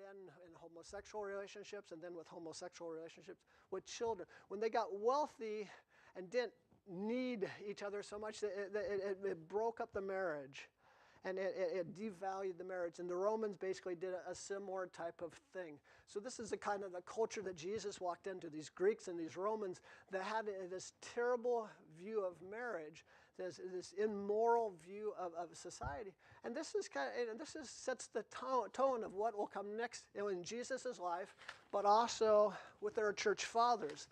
then in homosexual relationships, and then with homosexual relationships with children. When they got wealthy and didn't need each other so much, that it broke up the marriage, and it devalued the marriage. And the Romans basically did a similar type of thing. So this is the kind of the culture that Jesus walked into, these Greeks and these Romans that had this terrible view of marriage, this immoral view of society. And this is sets the tone of what will come next in Jesus' life, but also with our church fathers.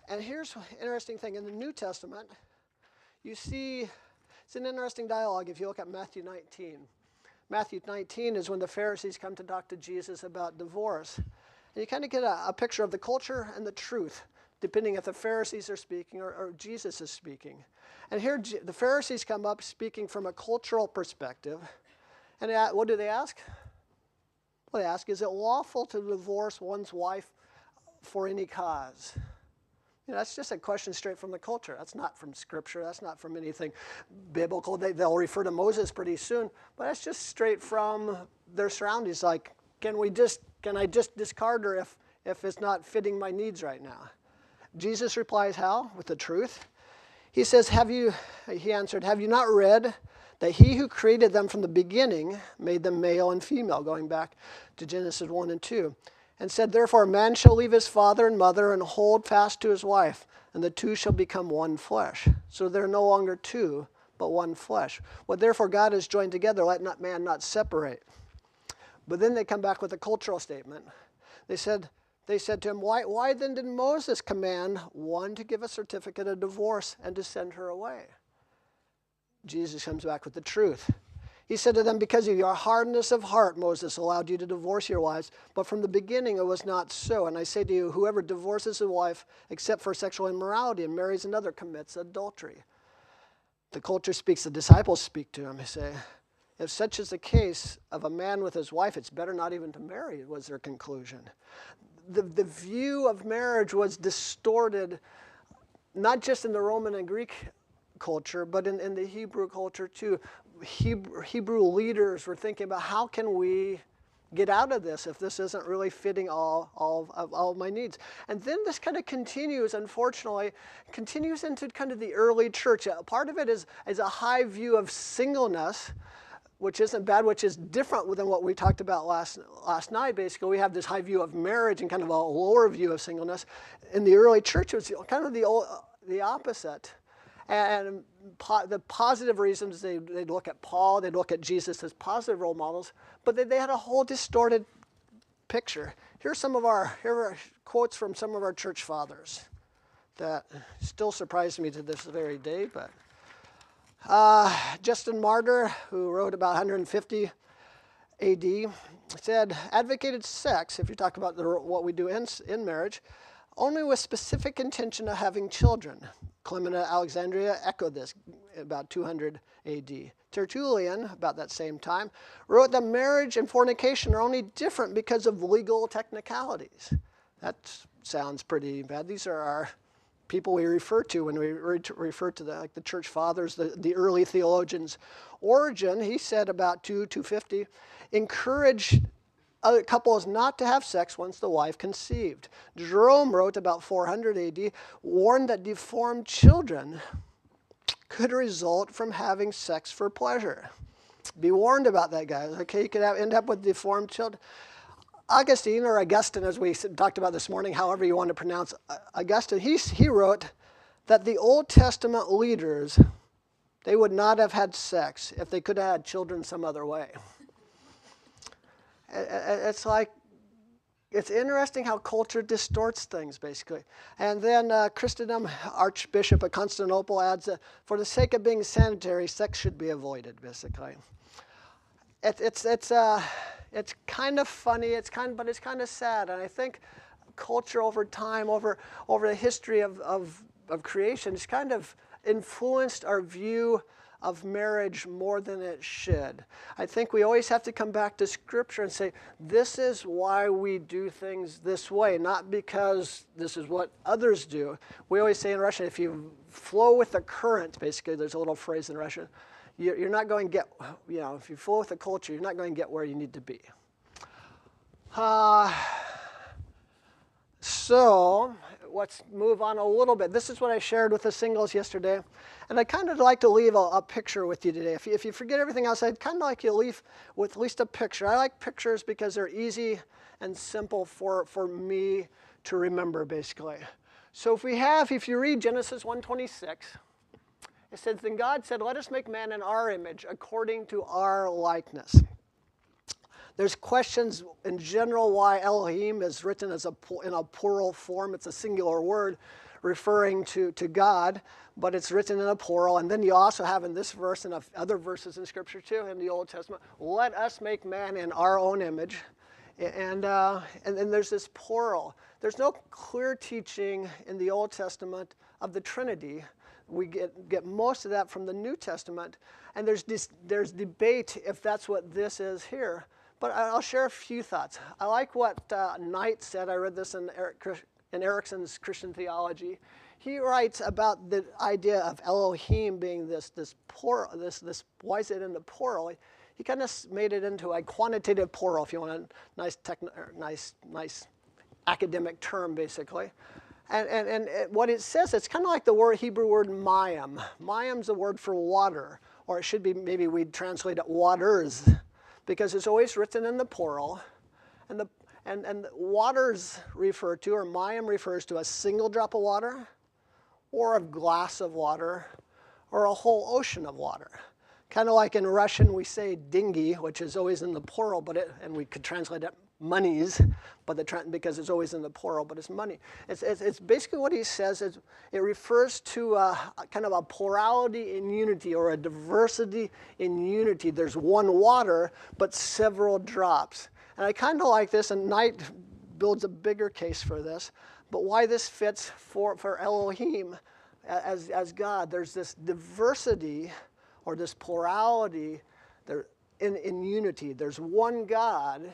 And here's an interesting thing. In the New Testament, you see, it's an interesting dialogue if you look at Matthew 19. Matthew 19 is when the Pharisees come to talk to Jesus about divorce. And you kind of get a picture of the culture and the truth, depending if the Pharisees are speaking or Jesus is speaking. And here the Pharisees come up speaking from a cultural perspective. And what do they ask? Well, they ask, is it lawful to divorce one's wife for any cause? That's just a question straight from the culture. That's not from Scripture. That's not from anything biblical. They'll refer to Moses pretty soon, but that's just straight from their surroundings. Like, can I just discard her if it's not fitting my needs right now? Jesus replies, how? With the truth. He says, he answered, have you not read that he who created them from the beginning made them male and female, going back to Genesis 1 and 2. And said, therefore, a man shall leave his father and mother and hold fast to his wife, and the two shall become one flesh. So they're no longer two, but one flesh. What therefore God has joined together, let not man not separate. But then they come back with a cultural statement. They said to him, why then did Moses command one to give a certificate of divorce and to send her away? Jesus comes back with the truth. He said to them, because of your hardness of heart, Moses allowed you to divorce your wives, but from the beginning it was not so. And I say to you, whoever divorces a wife except for sexual immorality and marries another commits adultery. The culture speaks, the disciples speak to him. They say, if such is the case of a man with his wife, it's better not even to marry, was their conclusion. The view of marriage was distorted, not just in the Roman and Greek culture, but in the Hebrew culture too. Hebrew leaders were thinking about how can we get out of this if this isn't really fitting all of my needs. And then this kind of continues, unfortunately, into kind of the early church. Part of it is a high view of singleness, which isn't bad, which is different than what we talked about last night. Basically, we have this high view of marriage and kind of a lower view of singleness. In the early church, it was kind of the opposite. And the positive reasons, they'd look at Paul, they'd look at Jesus as positive role models, but they had a whole distorted picture. Here are quotes from some of our church fathers that still surprise me to this very day. But Justin Martyr, who wrote about 150 A.D., said, advocated sex, if you talk about what we do in marriage, only with specific intention of having children. Clement of Alexandria echoed this about 200 A.D. Tertullian, about that same time, wrote that marriage and fornication are only different because of legal technicalities. That sounds pretty bad. These are our people we refer to when we refer to the church fathers, the early theologians. Origen, he said about 250, encouraged other couples not to have sex once the wife conceived. Jerome wrote about 400 AD, warned that deformed children could result from having sex for pleasure. Be warned about that, guys. Okay, you could end up with deformed children. Augustine, or Augustine, as we talked about this morning, however you want to pronounce Augustine, he wrote that the Old Testament leaders, they would not have had sex if they could have had children some other way. It's interesting how culture distorts things, basically. And then Christendom, Archbishop of Constantinople, adds that for the sake of being sanitary, sex should be avoided, basically. It's kind of funny, but it's kind of sad. And I think culture over time, over the history of creation, has kind of influenced our view of marriage more than it should. I think we always have to come back to Scripture and say, this is why we do things this way, not because this is what others do. We always say in Russian, if you flow with the current, basically, there's a little phrase in Russian, you're not going to get, if you flow with the culture, you're not going to get where you need to be. So let's move on a little bit. This is what I shared with the singles yesterday. And I'd kind of like to leave a picture with you today. If you forget everything else, I'd kind of like you to leave with at least a picture. I like pictures because they're easy and simple for me to remember, basically. So if you read Genesis 1:26, it says, "Then God said, let us make man in our image, according to our likeness." There's questions in general why Elohim is written in a plural form. It's a singular word referring to God, but it's written in a plural. And then you also have in this verse and other verses in Scripture too, in the Old Testament, let us make man in our own image. And then there's this plural. There's no clear teaching in the Old Testament of the Trinity. We get most of that from the New Testament. And there's debate if that's what this is here. But I'll share a few thoughts. I like what Knight said. I read this in Erickson's Christian Theology. He writes about the idea of Elohim being this plural. Why is it in the plural? He kind of made it into a quantitative plural, if you want a nice academic term, basically. And what it says, it's kind of like the Hebrew word mayim. Mayim's the word for water, or it should be, maybe we'd translate it waters, because it's always written in the plural. And waters refer to, or mayim refers to a single drop of water, or a glass of water, or a whole ocean of water. Kind of like in Russian we say dingy, which is always in the plural, and we could translate it monies, because it's always in the plural, but it's money. It's basically what he says is it refers to kind of a plurality in unity, or a diversity in unity. There's one water, but several drops. And I kind of like this, and Knight builds a bigger case for this, but why this fits for Elohim as God. There's this diversity, or this plurality there in unity. There's one God,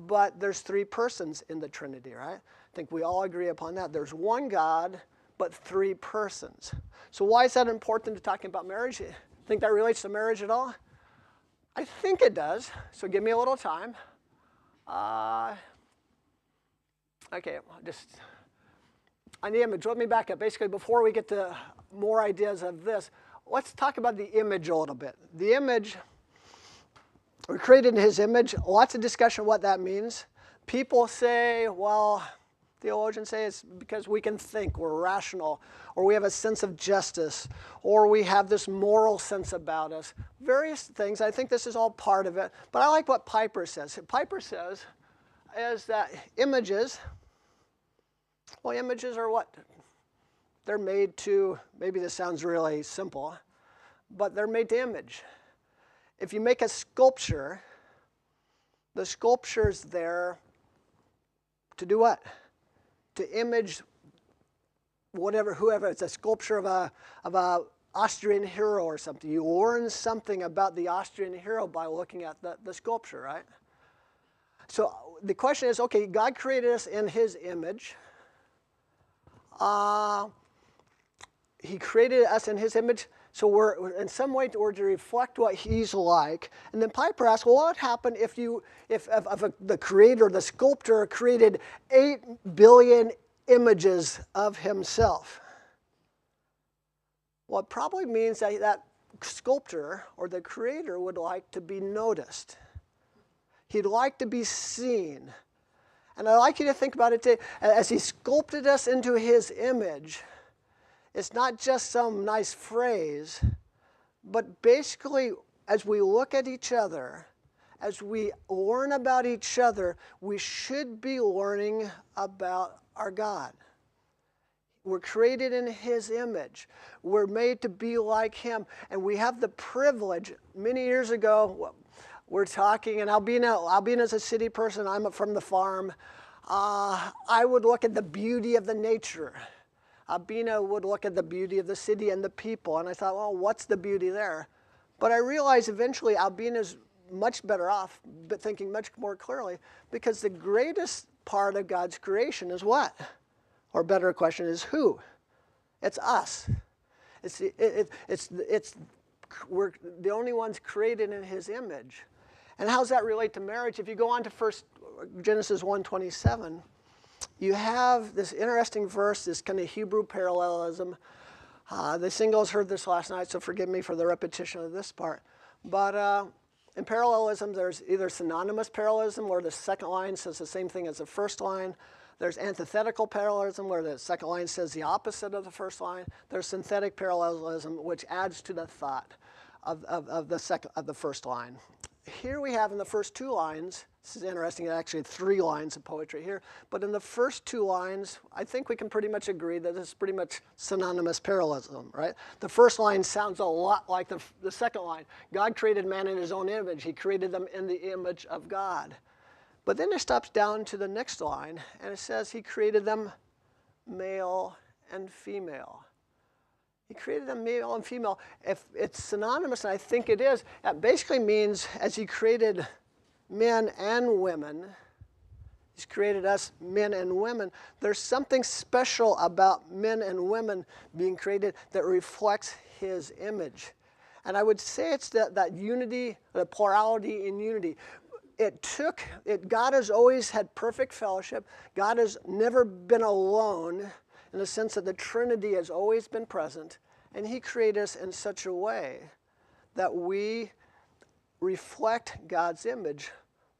but there's three persons in the Trinity, right? I think we all agree upon that. There's one God, but three persons. So why is that important to talking about marriage? Think that relates to marriage at all? I think it does. So give me a little time. Okay, just on the image, let me back up. Basically, before we get to more ideas of this, let's talk about the image a little bit. The image, we're created in his image. Lots of discussion what that means. People say, well, theologians say it's because we can think, we're rational, or we have a sense of justice, or we have this moral sense about us. Various things. I think this is all part of it. But I like what Piper says. Piper says is that images, well, images are what? They're made to, maybe this sounds really simple, but they're made to image. If you make a sculpture, the sculpture's there to do what? To image whoever. It's a sculpture of a Austrian hero or something. You learn something about the Austrian hero by looking at the sculpture, right? So the question is, okay, God created us in his image. He created us in his image, so we're in some way we're to reflect what he's like. And then Piper asks, well, what would happen if the creator, the sculptor, created 8 billion images of himself? Well, it probably means that sculptor or the creator would like to be noticed. He'd like to be seen. And I'd like you to think about it today. As he sculpted us into his image, it's not just some nice phrase, but basically, as we look at each other, as we learn about each other, we should be learning about our God. We're created in his image. We're made to be like him. And we have the privilege. Many years ago, we're talking, and Albina's a city person. I'm from the farm. I would look at the beauty of the nature. Albina would look at the beauty of the city and the people. And I thought, well, what's the beauty there? But I realized eventually Albina's much better off, but thinking much more clearly, because the greatest part of God's creation is what? Or better question is who? It's us. We're the only ones created in his image. And how does that relate to marriage? If you go on to Genesis 1:27, you have this interesting verse, this kind of Hebrew parallelism. The singles heard this last night, so forgive me for the repetition of this part. But in parallelism, there's either synonymous parallelism, where the second line says the same thing as the first line. There's antithetical parallelism, where the second line says the opposite of the first line. There's synthetic parallelism, which adds to the thought of the first line. Here we have in the first two lines, this is interesting, actually 3 lines of poetry here, but in the first 2 lines, I think we can pretty much agree that this is pretty much synonymous parallelism, right? The first line sounds a lot like the second line. God created man in his own image. He created them in the image of God. But then it stops down to the next line, and it says he created them male and female. He created them male and female. If it's synonymous, and I think it is, that basically means as he created men and women, he's created us men and women. There's something special about men and women being created that reflects his image. And I would say it's that unity, the plurality in unity. God has always had perfect fellowship. God has never been alone, in the sense that the Trinity has always been present, and he created us in such a way that we reflect God's image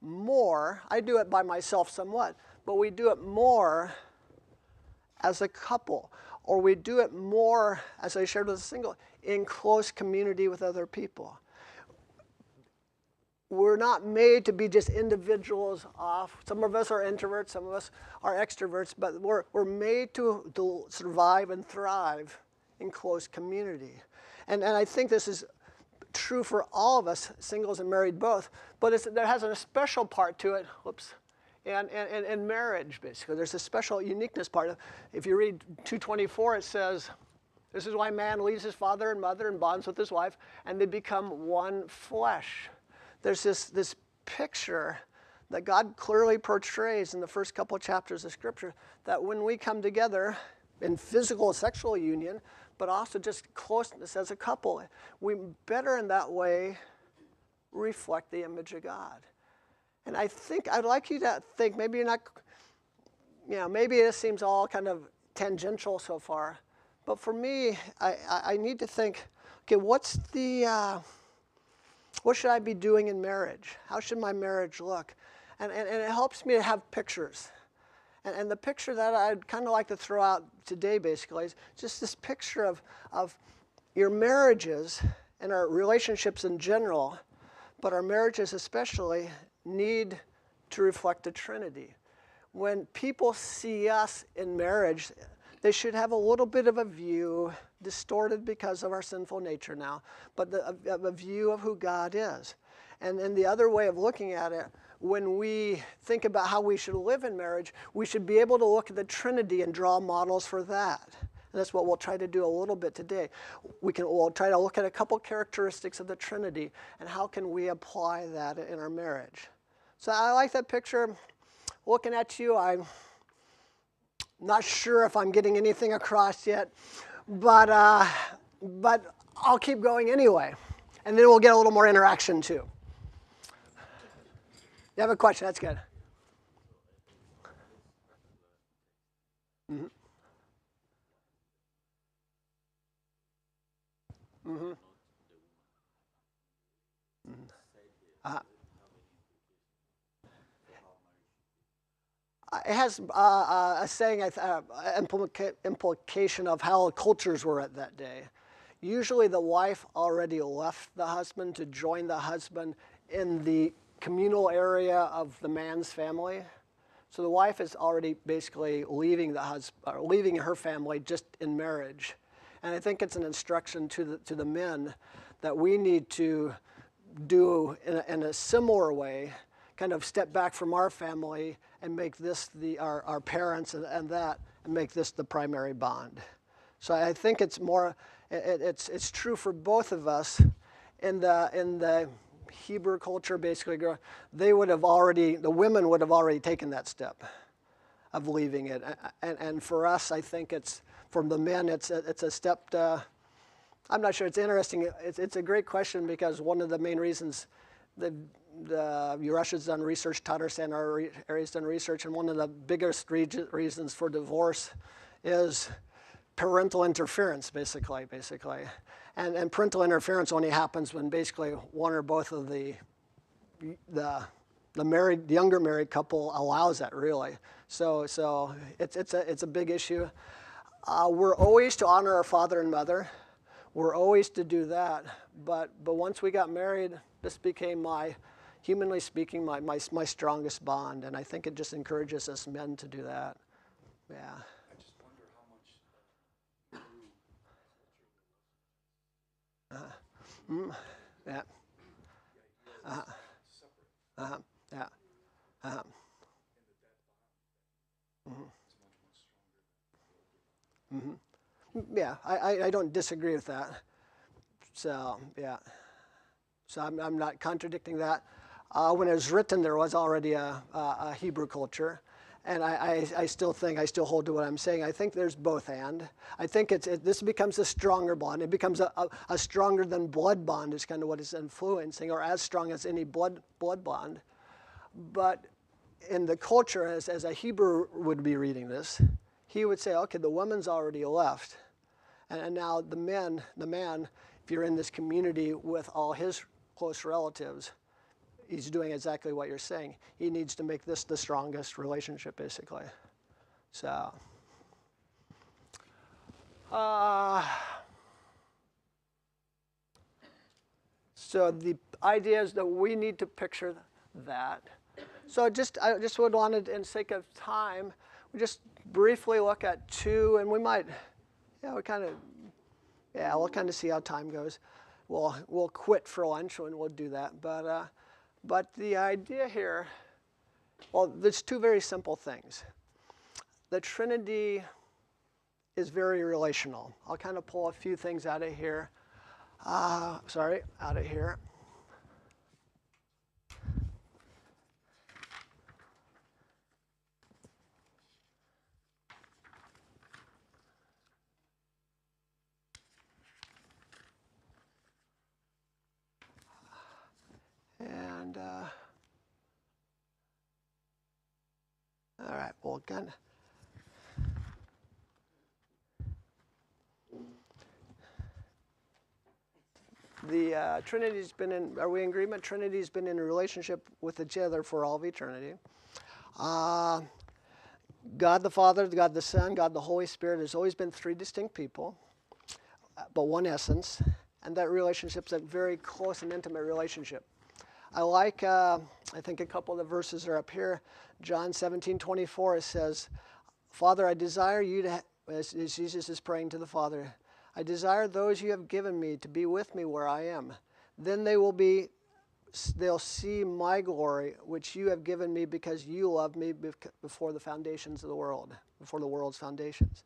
more. I do it by myself somewhat, but we do it more as a couple, or we do it more, as I shared with a single, in close community with other people. We're not made to be just individuals off. Some of us are introverts, some of us are extroverts, but we're made to survive and thrive in close community. And I think this is true for all of us, singles and married both, but there has a special part to it, and marriage, basically. There's a special uniqueness part. If you read 2:24, it says, this is why man leaves his father and mother and bonds with his wife, and they become one flesh. There's this picture that God clearly portrays in the first couple of chapters of Scripture, that when we come together in physical sexual union, but also just closeness as a couple, we better in that way reflect the image of God. And I think I'd like you to think, maybe you're not, maybe this seems all kind of tangential so far, but for me, I need to think, okay, what should I be doing in marriage? How should my marriage look? And it helps me to have pictures. And the picture that I'd kind of like to throw out today, basically, is just this picture of your marriages and our relationships in general, but our marriages especially need to reflect the Trinity. When people see us in marriage, they should have a little bit of a view, distorted because of our sinful nature now, but a view of who God is. And then the other way of looking at it, when we think about how we should live in marriage, we should be able to look at the Trinity and draw models for that. And that's what we'll try to do a little bit today. We'll try to look at a couple characteristics of the Trinity and how can we apply that in our marriage. So I like that picture. Looking at you, I'm not sure if I'm getting anything across yet, but I'll keep going anyway. And then we'll get a little more interaction too. You have a question? That's good. Mm-hmm. Mm-hmm. It has a saying, implication of how cultures were at that day. Usually the wife already left the husband to join the husband in the communal area of the man's family. So the wife is already basically leaving leaving her family just in marriage. And I think it's an instruction to the men that we need to do in a similar way, kind of step back from our family and make this our parents and make this the primary bond. So I think it's more, it's true for both of us. In the Hebrew culture, basically, the women would have already taken that step of leaving it. And for us, I think from the men, it's a step I'm not sure. It's interesting. It's a great question because one of the main reasons Russia's done research, Tatarstan area's done research, and one of the biggest reasons for divorce is parental interference, basically. And parental interference only happens when basically one or both of the younger married couple allows that, really. So it's a big issue. We're always to honor our father and mother. We're always to do that. But once we got married, this became humanly speaking, my strongest bond. And I think it just encourages us men to do that. Yeah. I just wonder how much Yeah. Yeah. Yeah, I don't disagree with that. So, yeah. So I'm not contradicting that. When it was written, there was already a Hebrew culture. And I still hold to what I'm saying. I think there's both and. I think this becomes a stronger bond. It becomes a stronger than blood bond is kind of what it's influencing, or as strong as any blood bond. But in the culture, as a Hebrew would be reading this, he would say, okay, the woman's already left. And now the man, if you're in this community with all his close relatives, he's doing exactly what you're saying. He needs to make this the strongest relationship, basically. So, so the idea is that we need to picture that. So I just would want to, in sake of time, we just briefly look at two, and we might, we'll kind of see how time goes. We'll quit for lunch and we'll do that. But the idea here, there's two very simple things. The Trinity is very relational. I'll kind of pull a few things out of here. And all right, well, again, the Trinity's been in, are we in agreement? Trinity's been in a relationship with each other for all of eternity. God the Father, God the Son, God the Holy Spirit has always been three distinct people, but one essence, and that relationship's a very close and intimate relationship. I like, I think a couple of the verses are up here. John 17:24, it says, Father, I desire you to, as Jesus is praying to the Father, I desire those you have given me to be with me where I am. Then they'll see my glory, which you have given me because you loved me before the foundations of the world, before the world's foundations.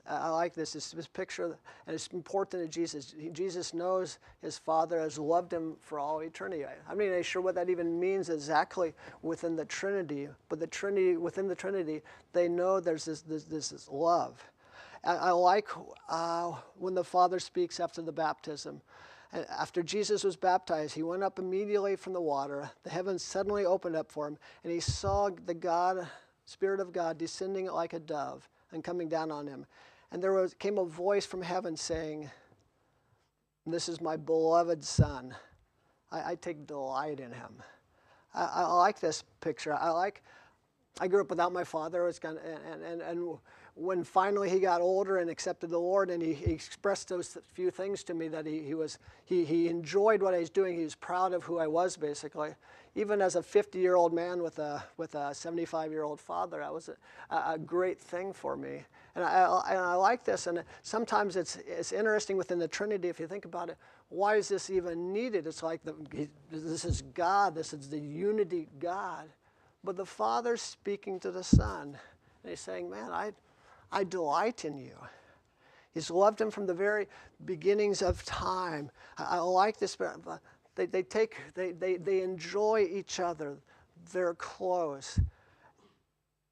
I like this picture, and it's important to Jesus. Jesus knows his Father has loved him for all eternity. I'm not even sure what that even means exactly within the Trinity, but within the Trinity, they know there's this love. I like when the Father speaks after the baptism. After Jesus was baptized, he went up immediately from the water. The heavens suddenly opened up for him, and he saw the Spirit of God descending like a dove and coming down on him. And there came a voice from heaven saying, this is my beloved Son. I take delight in him. I like this picture. I grew up without my father. And when finally he got older and accepted the Lord, and he expressed those few things to me, that he enjoyed what I was doing. He was proud of who I was, basically. Even as a 50-year-old man with a 75-year-old father, that was a great thing for me. And I like this. And sometimes it's interesting within the Trinity, if you think about it. Why is this even needed? It's like this is God. This is the unity God. But the Father's speaking to the Son. And he's saying, man, I delight in you. He's loved him from the very beginnings of time. I like this. They enjoy each other. They're close.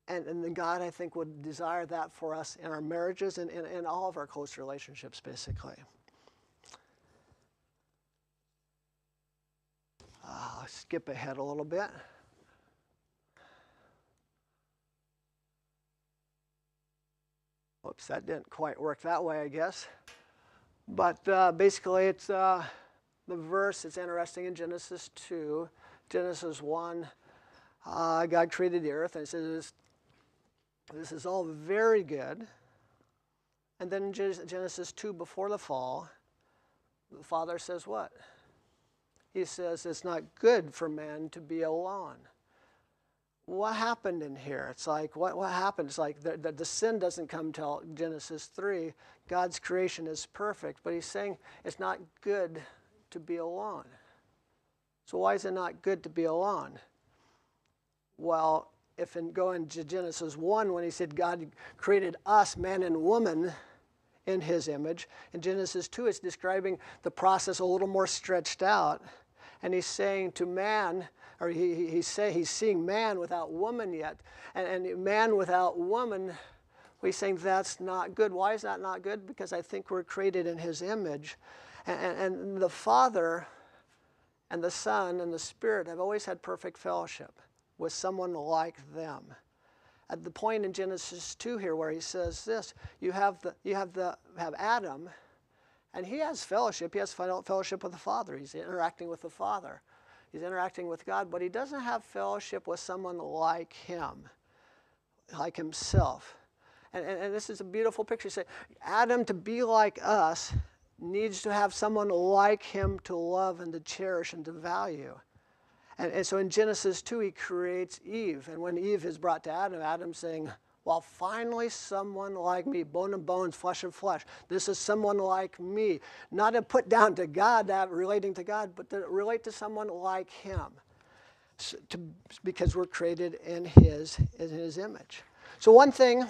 And then God, I think, would desire that for us in our marriages and in all of our close relationships, basically. skip ahead a little bit. Whoops, that didn't quite work that way, I guess. But basically, it's the verse. It's interesting in Genesis 2. Genesis 1, God created the earth, and it says, this is all very good. And then in Genesis 2, before the fall, the Father says what? He says, it's not good for man to be alone. What happened in here? It's like, what happened? It's like the sin doesn't come till Genesis 3. God's creation is perfect, but he's saying it's not good to be alone. So why is it not good to be alone? Well, if go into Genesis 1, when he said God created us, man and woman, in his image, in Genesis 2, it's describing the process a little more stretched out. And he's saying to man, or he's seeing man without woman yet. And man without woman, he's saying that's not good. Why is that not good? Because I think we're created in his image. And the Father and the Son and the Spirit have always had perfect fellowship with someone like them. At the point in Genesis 2 here where he says this, you have Adam, and he has fellowship. He has fellowship with the Father. He's interacting with the Father. He's interacting with God, but he doesn't have fellowship with someone like him, like himself. And this is a beautiful picture. Say, Adam, to be like us, needs to have someone like him to love and to cherish and to value. And so in Genesis 2, he creates Eve. And when Eve is brought to Adam, Adam's saying, well, finally someone like me, bone and bones, flesh and flesh. This is someone like me. Not to put down to God, relating to God, but to relate to someone like him. Because we're created in his image. So one thing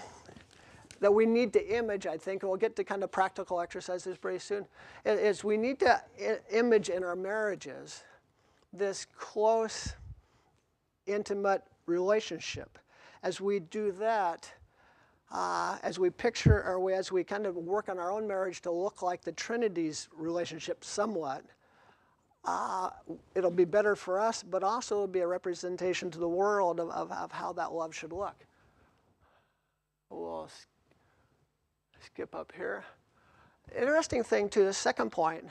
that we need to image, I think, and we'll get to kind of practical exercises pretty soon, is we need to image in our marriages this close, intimate relationship. As we do that, as we picture, or as we kind of work on our own marriage to look like the Trinity's relationship somewhat, it'll be better for us, but also it'll be a representation to the world of how that love should look. We'll skip up here. Interesting thing, too, the second point,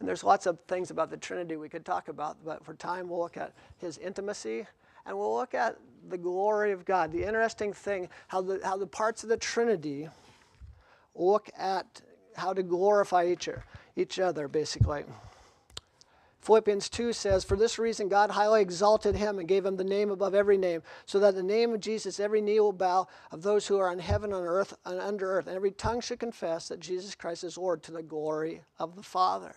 and there's lots of things about the Trinity we could talk about, but for time we'll look at his intimacy, and we'll look at the glory of God. The interesting thing, how the parts of the Trinity look at how to glorify each other, basically. Philippians 2 says, for this reason God highly exalted him and gave him the name above every name, so that the name of Jesus every knee will bow, of those who are on heaven, on earth, and under earth, and every tongue should confess that Jesus Christ is Lord, to the glory of the Father.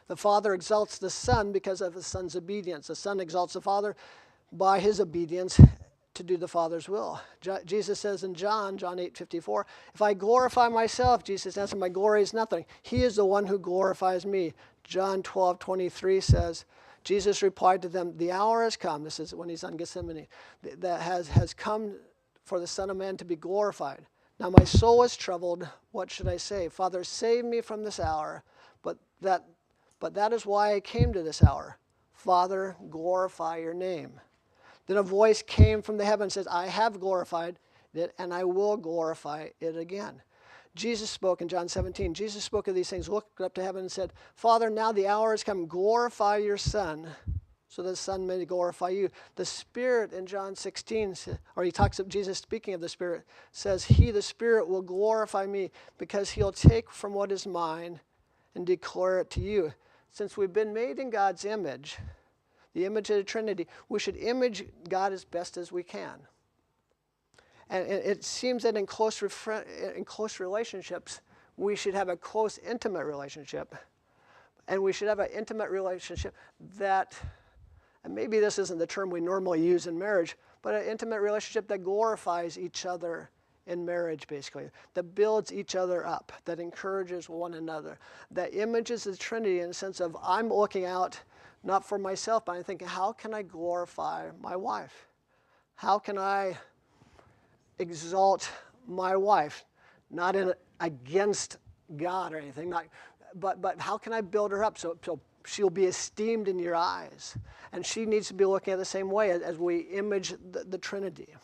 The Father exalts the Son because of the Son's obedience. The Son exalts the Father by his obedience to do the Father's will. Jesus says in John 8:54, if I glorify myself, Jesus answered, my glory is nothing. He is the one who glorifies me. John 12:23 says, Jesus replied to them, the hour has come, this is when he's on Gethsemane, that has come for the Son of Man to be glorified. Now my soul is troubled, what should I say? Father, save me from this hour, but that is why I came to this hour. Father, glorify your name. Then a voice came from the heaven and says, I have glorified it, and I will glorify it again. Jesus spoke in John 17. Jesus spoke of these things, looked up to heaven and said, Father, now the hour has come. Glorify your Son, so that the Son may glorify you. The Spirit in John 16, or he talks of Jesus speaking of the Spirit, says, he, the Spirit, will glorify me because he'll take from what is mine and declare it to you. Since we've been made in God's image, the image of the Trinity, we should image God as best as we can. And it seems that in close relationships, we should have a close, intimate relationship. And we should have an intimate relationship that, and maybe this isn't the term we normally use in marriage, but an intimate relationship that glorifies each other in marriage, basically, that builds each other up, that encourages one another, that images the Trinity in the sense of I'm looking out not for myself, but I'm thinking, how can I glorify my wife? How can I exalt my wife? Not against God or anything, but how can I build her up? So she'll be esteemed in your eyes. And she needs to be looking at the same way as we image the Trinity.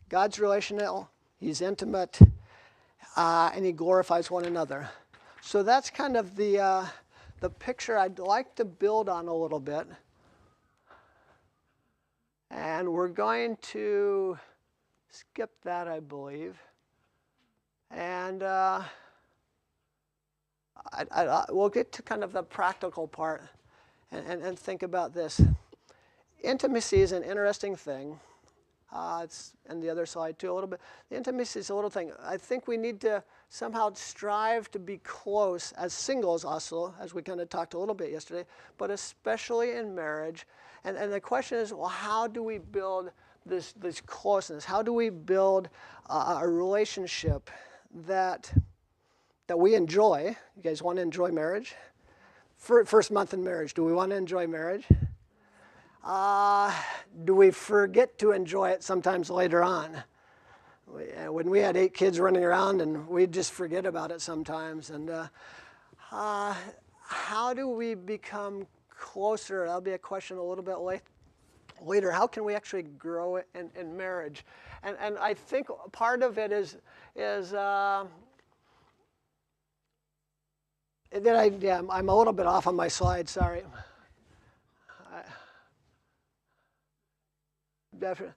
God's relational, he's intimate, and he glorifies one another. So that's kind of the picture I'd like to build on a little bit. And we're going to skip that, I believe. And we'll get to kind of the practical part and think about this. Intimacy is an interesting thing. It's in the other slide too a little bit. The intimacy is a little thing. I think we need to somehow strive to be close as singles also, as we kind of talked a little bit yesterday, but especially in marriage. And the question is, well, how do we build this closeness? How do we build a relationship that we enjoy? You guys want to enjoy marriage? First month in marriage, do we want to enjoy marriage? Do we forget to enjoy it sometimes later on? When we had 8 kids running around, and we'd just forget about it sometimes. And how do we become closer? That'll be a question a little bit later. How can we actually grow it in marriage? And I think part of it is I'm a little bit off on my slide, sorry. Definitely.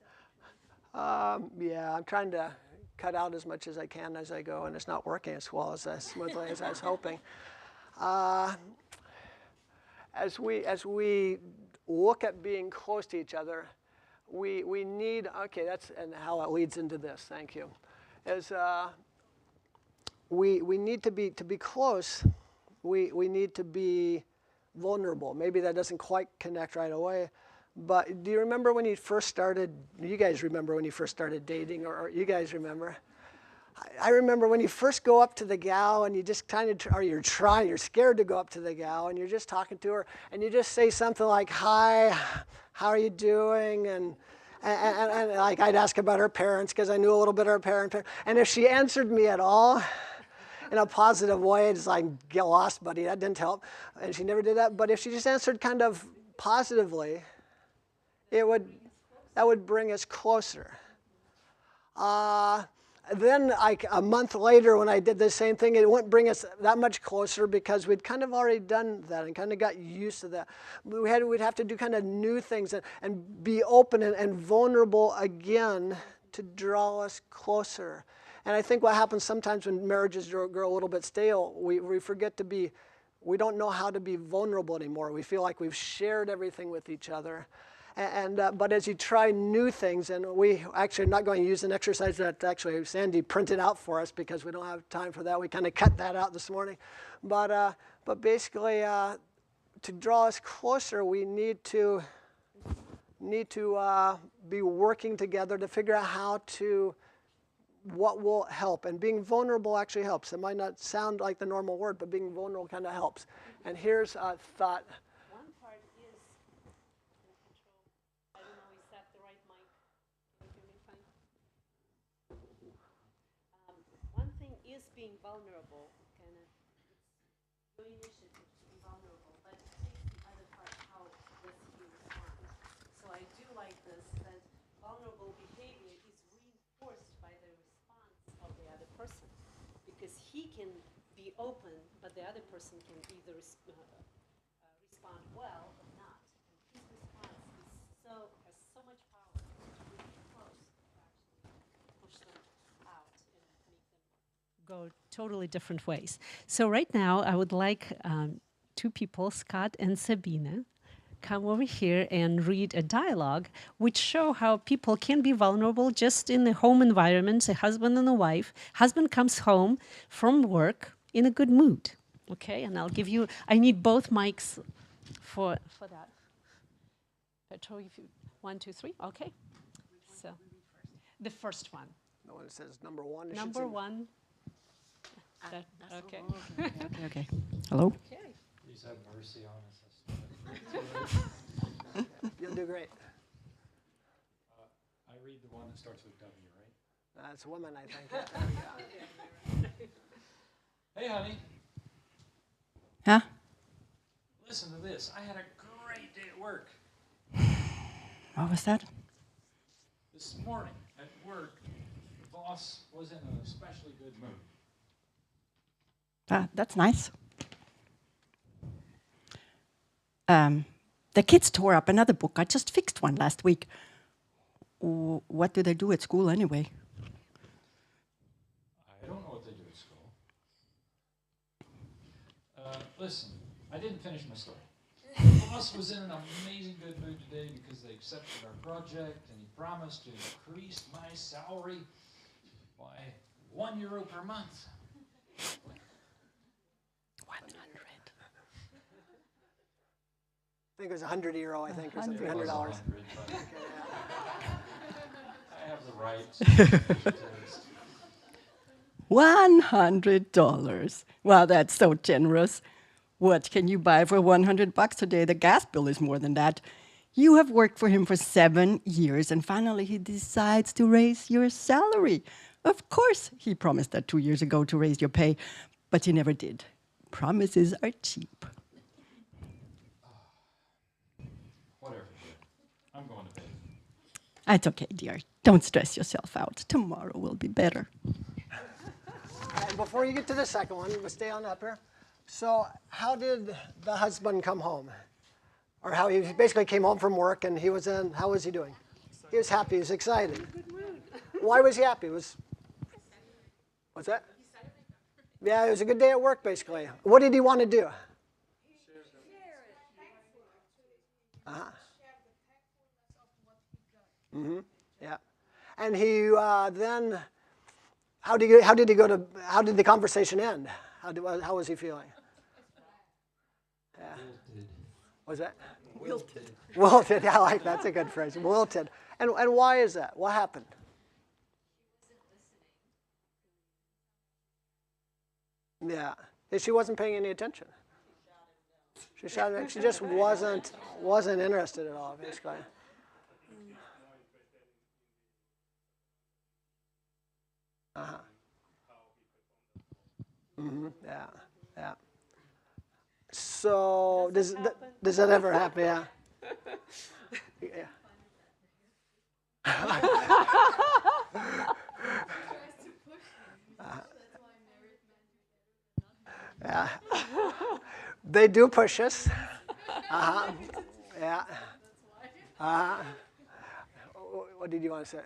I'm trying to cut out as much as I can as I go, and it's not working as well as smoothly as I was hoping. As we look at being close to each other, we need, okay, that's and how it leads into this, thank you, is we need to be close, we need to be vulnerable. Maybe that doesn't quite connect right away, but do you remember when you first started, you guys remember when you first started dating, or you guys remember? I remember when you first go up to the gal and you just kind of, or you're scared to go up to the gal and you're just talking to her and you just say something like, hi, how are you doing? And like I'd ask about her parents because I knew a little bit of her parents. And if she answered me at all in a positive way, it's like, get lost, buddy, that didn't help. And she never did that. But if she just answered kind of positively, that would bring us closer. Then like a month later when I did the same thing, it wouldn't bring us that much closer because we'd kind of already done that and kind of got used to that. We'd have to do kind of new things and be open and vulnerable again to draw us closer. And I think what happens sometimes when marriages grow a little bit stale, we forget to be, we don't know how to be vulnerable anymore. We feel like we've shared everything with each other. But as you try new things, and we actually are not going to use an exercise that actually Sandy printed out for us because we don't have time for that. We kind of cut that out this morning. But basically, to draw us closer, we need to be working together to figure out what will help. And being vulnerable actually helps. It might not sound like the normal word, but being vulnerable kind of helps. And here's a thought. Being vulnerable, kind of, it's your initiative to be vulnerable, but it takes the other part, how does he respond? So I do like this, that vulnerable behavior is reinforced by the response of the other person, because he can be open, but the other person can either respond well or not. And his response has so much power to bring them close, to actually push them out and make them go totally different ways. So right now, I would like 2 people, Scott and Sabina, come over here and read a dialogue which show how people can be vulnerable just in the home environment, a husband and a wife. Husband comes home from work in a good mood, okay? And I'll give you, I need both mics for that. Petro, if you, 1, 2, 3, okay. So, the first one. The one that says number 1. Number 1. Okay. Okay. Hello? Okay. Please have mercy on us. You'll do great. I read the one that starts with W, right? That's a woman, I think. Yeah, there we go. Hey, honey. Huh? Listen to this. I had a great day at work. What was that? This morning at work, the boss was in an especially good mood. That's nice. The kids tore up another book. I just fixed one last week. What do they do at school anyway? I don't know what they do at school. Listen, I didn't finish my story. The boss was in an amazing good mood today because they accepted our project and he promised to increase my salary by €1 per month. 100. I think it was €100, I think, or something, It was $100. 100, but I have the right. $100. Wow, that's so generous. What can you buy for $100 today? The gas bill is more than that. You have worked for him for 7 years, and finally he decides to raise your salary. Of course, he promised that 2 years ago to raise your pay, but he never did. Promises are cheap. Whatever, dear. I'm going to bed. It's okay, dear. Don't stress yourself out. Tomorrow will be better. And before you get to the second one, we'll stay on up here. So how did the husband come home? Or how he basically came home from work and he was in, how was he doing? He was happy, he was excited. Why was he happy? What's that? Yeah, it was a good day at work, basically. What did he want to do? Yeah. And he then, how did the conversation end? How was he feeling? Yeah. Wilted. Was that? Wilted. Wilted, I like that's a good phrase. Wilted. And why is that? What happened? Yeah. She wasn't paying any attention. She just wasn't interested at all, basically. Uh-huh. Yeah, yeah. So does that ever happen? Yeah. Yeah. Yeah. They do push us. Uh-huh. Yeah. Uh-huh. What did you want to say?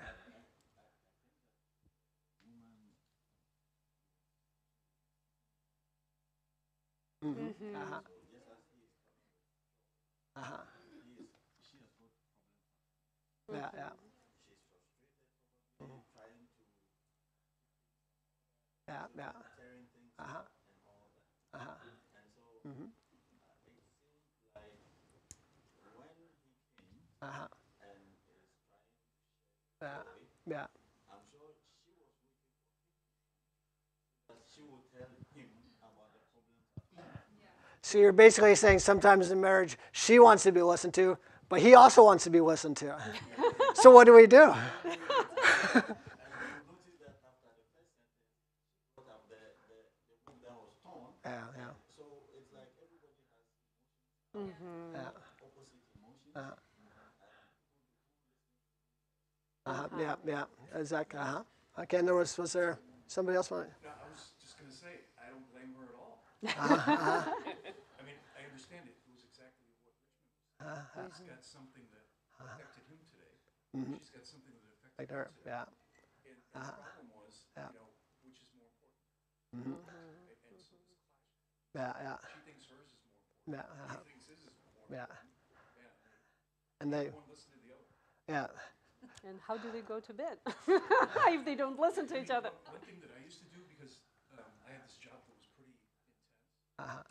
Mm-hmm. Uh-huh. Uh-huh. Yeah, yeah. Mm-hmm. Yeah, yeah. Uh-huh. Uh-huh. Mm-hmm. Uh-huh. Yeah, yeah. So you're basically saying sometimes in marriage, she wants to be listened to, but he also wants to be listened to. So what do we do? Yeah, yeah. Yeah. Yeah, yeah, exactly. Okay, and was there somebody else? No, I was just going to say, I don't blame her at all. I mean, I understand it. It was exactly what Richmond was. He's got something that affected him today. She's got something that affected her today. Yeah. And the problem was, which is more important? And so it's clashing. Yeah, yeah. She thinks hers is more important. Yeah. He thinks his is more important. Yeah. And they. One listen to the other. Yeah. And how do they go to bed if they don't listen to each other? One thing that I used to do, because I had this job that was pretty intense, I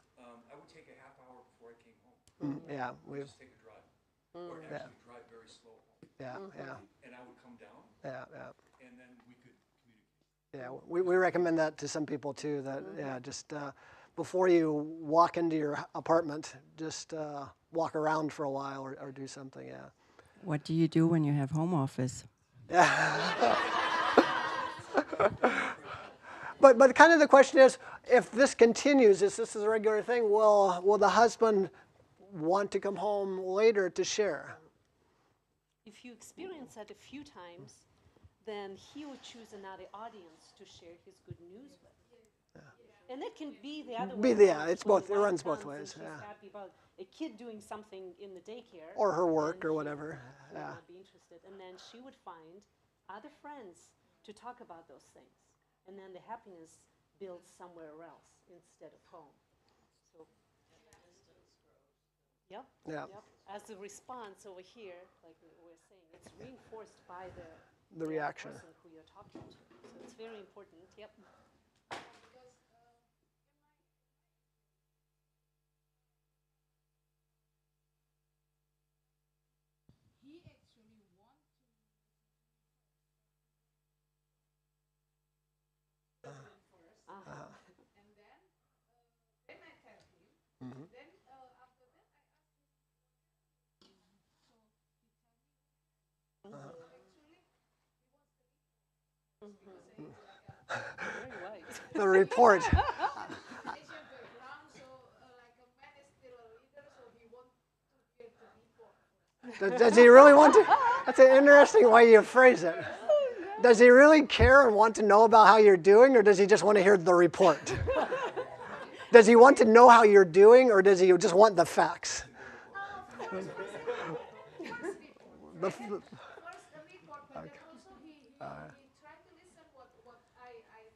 would take a half hour before I came home. Yeah, we. Just take a drive, or actually drive very slow home. Yeah, yeah. And I would come down. Yeah, yeah. And then we could communicate. Yeah, we recommend that to some people too. That just before you walk into your apartment, just walk around for a while or do something. Yeah. What do you do when you have home office? Yeah. But kind of the question is, if this continues, if this is a regular thing, will the husband want to come home later to share. If you experience that a few times, then he would choose another audience to share his good news with. And it can be the other way around. It's So both. the It wife runs both comes and ways. she's Yeah. happy about a kid doing something in the daycare. Or her work and or he whatever. would Yeah. not be interested. And then she would find other friends to talk about those things. And then the happiness builds somewhere else instead of home. So, yep. Yeah. Yep. As a response over here, like we were saying, it's reinforced by the reaction. person who you're talking to. So it's very important. Yep. He actually wants to first, and then I tell him. Then after that, I ask him. So he tell me. Actually, Very wise. The report. Asian background, so like a man is still a leader, so he wants to get the report. Does he really want to? That's an interesting way you phrase it. Does he really care and want to know about how you're doing, or does he just want to hear the report? Does he want to know how you're doing, or does he just want the facts? First the report, but then also he tried to listen what I think.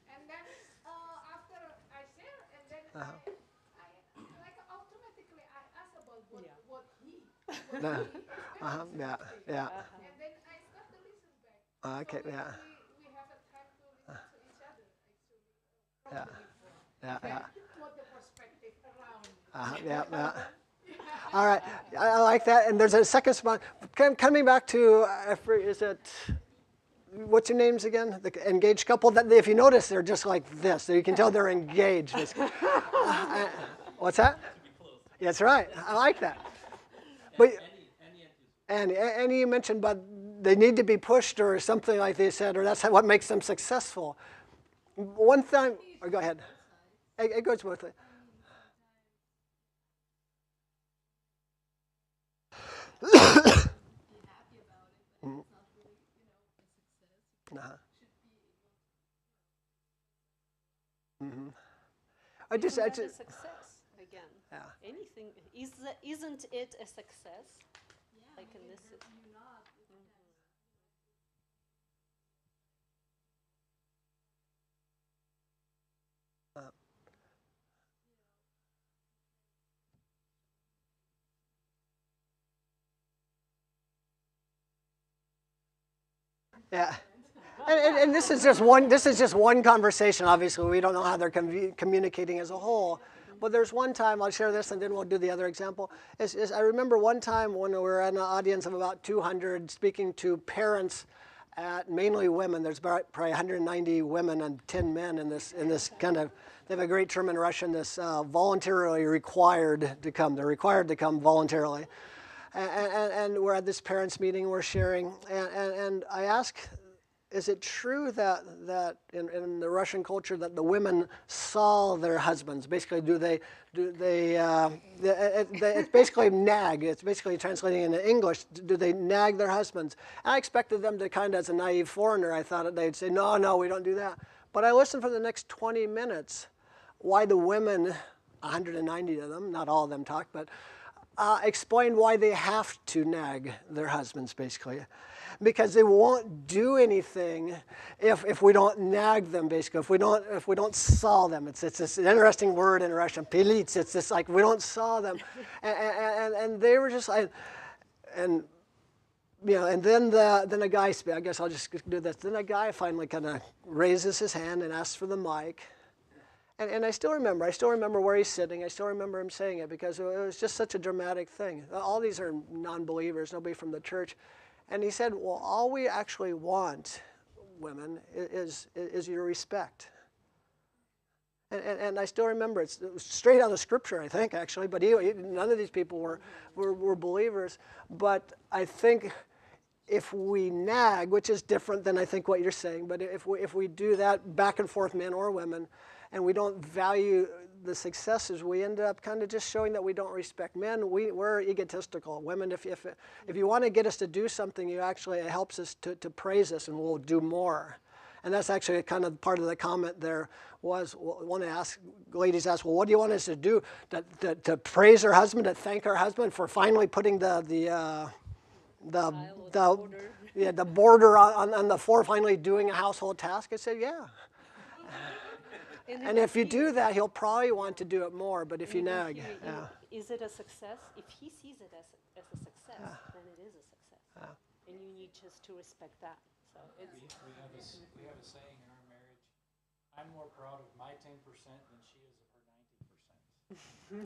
And then after I share, and then I like automatically I ask about what he. Yeah, yeah. And then I start to listen back. Okay, So yeah, we have a time to listen to each other, actually. yeah, yeah, What the perspective around. yeah. All right, I like that. And there's a second spot. Coming back to, is it, what's your names again? The engaged couple. That if you notice, they're just like this. So you can tell they're engaged. What's that? That's right. I like that. But and you mentioned, but they need to be pushed or something like they said, or that's what makes them successful. One time, or go ahead. It goes both ways. I just Isn't that a success again? Yeah. Anything isn't it a success? Like in this. Yeah. And this is just one. This is just one conversation. Obviously, we don't know how they're communicating as a whole. But there's one time I'll share this, and then we'll do the other example. I remember one time when we were in an audience of about 200, speaking to parents, mainly women. There's probably 190 women and 10 men in this kind of. They have a great term in Russian. This voluntarily required to come. They're required to come voluntarily. And we're at this parents' meeting. We're sharing, and I ask. Is it true that in the Russian culture that the women saw their husbands? Basically, it's basically nag. It's basically translating into English. Do they nag their husbands? And I expected them to kind of, as a naive foreigner, I thought they'd say, no, we don't do that. But I listened for the next 20 minutes why the women, 190 of them, not all of them talked, but explained why they have to nag their husbands, basically. Because they won't do anything if we don't nag them, basically. If we don't saw them, it's this interesting word in Russian, pilits. It's this like we don't saw them, and they were just like, and then a guy. I guess I'll just do this. Then a guy finally kind of raises his hand and asks for the mic, and I still remember. I still remember where he's sitting. I still remember him saying it because it was just such a dramatic thing. All these are non-believers, nobody from the church. And he said, well, all we actually want, women, is your respect. And I still remember, it was straight out of Scripture, I think, actually, but none of these people were believers. But I think if we nag, which is different than I think what you're saying, but if we do that back and forth, men or women, and we don't value the successes, we end up kind of just showing that we don't respect men. We're egotistical. Women, if you want to get us to do something, it helps us to praise us, and we'll do more. And that's actually kind of part of the comment there was, one ladies asked, well, what do you want us to do? To praise our husband, to thank our husband for finally putting the border on the floor, finally doing a household task? I said, yeah. And if you do that, he'll probably want to do it more, but if you nag. Yeah. Is it a success? If he sees it as a success, then it is a success. And you need just to respect that. So it's we have a saying in our marriage, I'm more proud of my 10% than she is of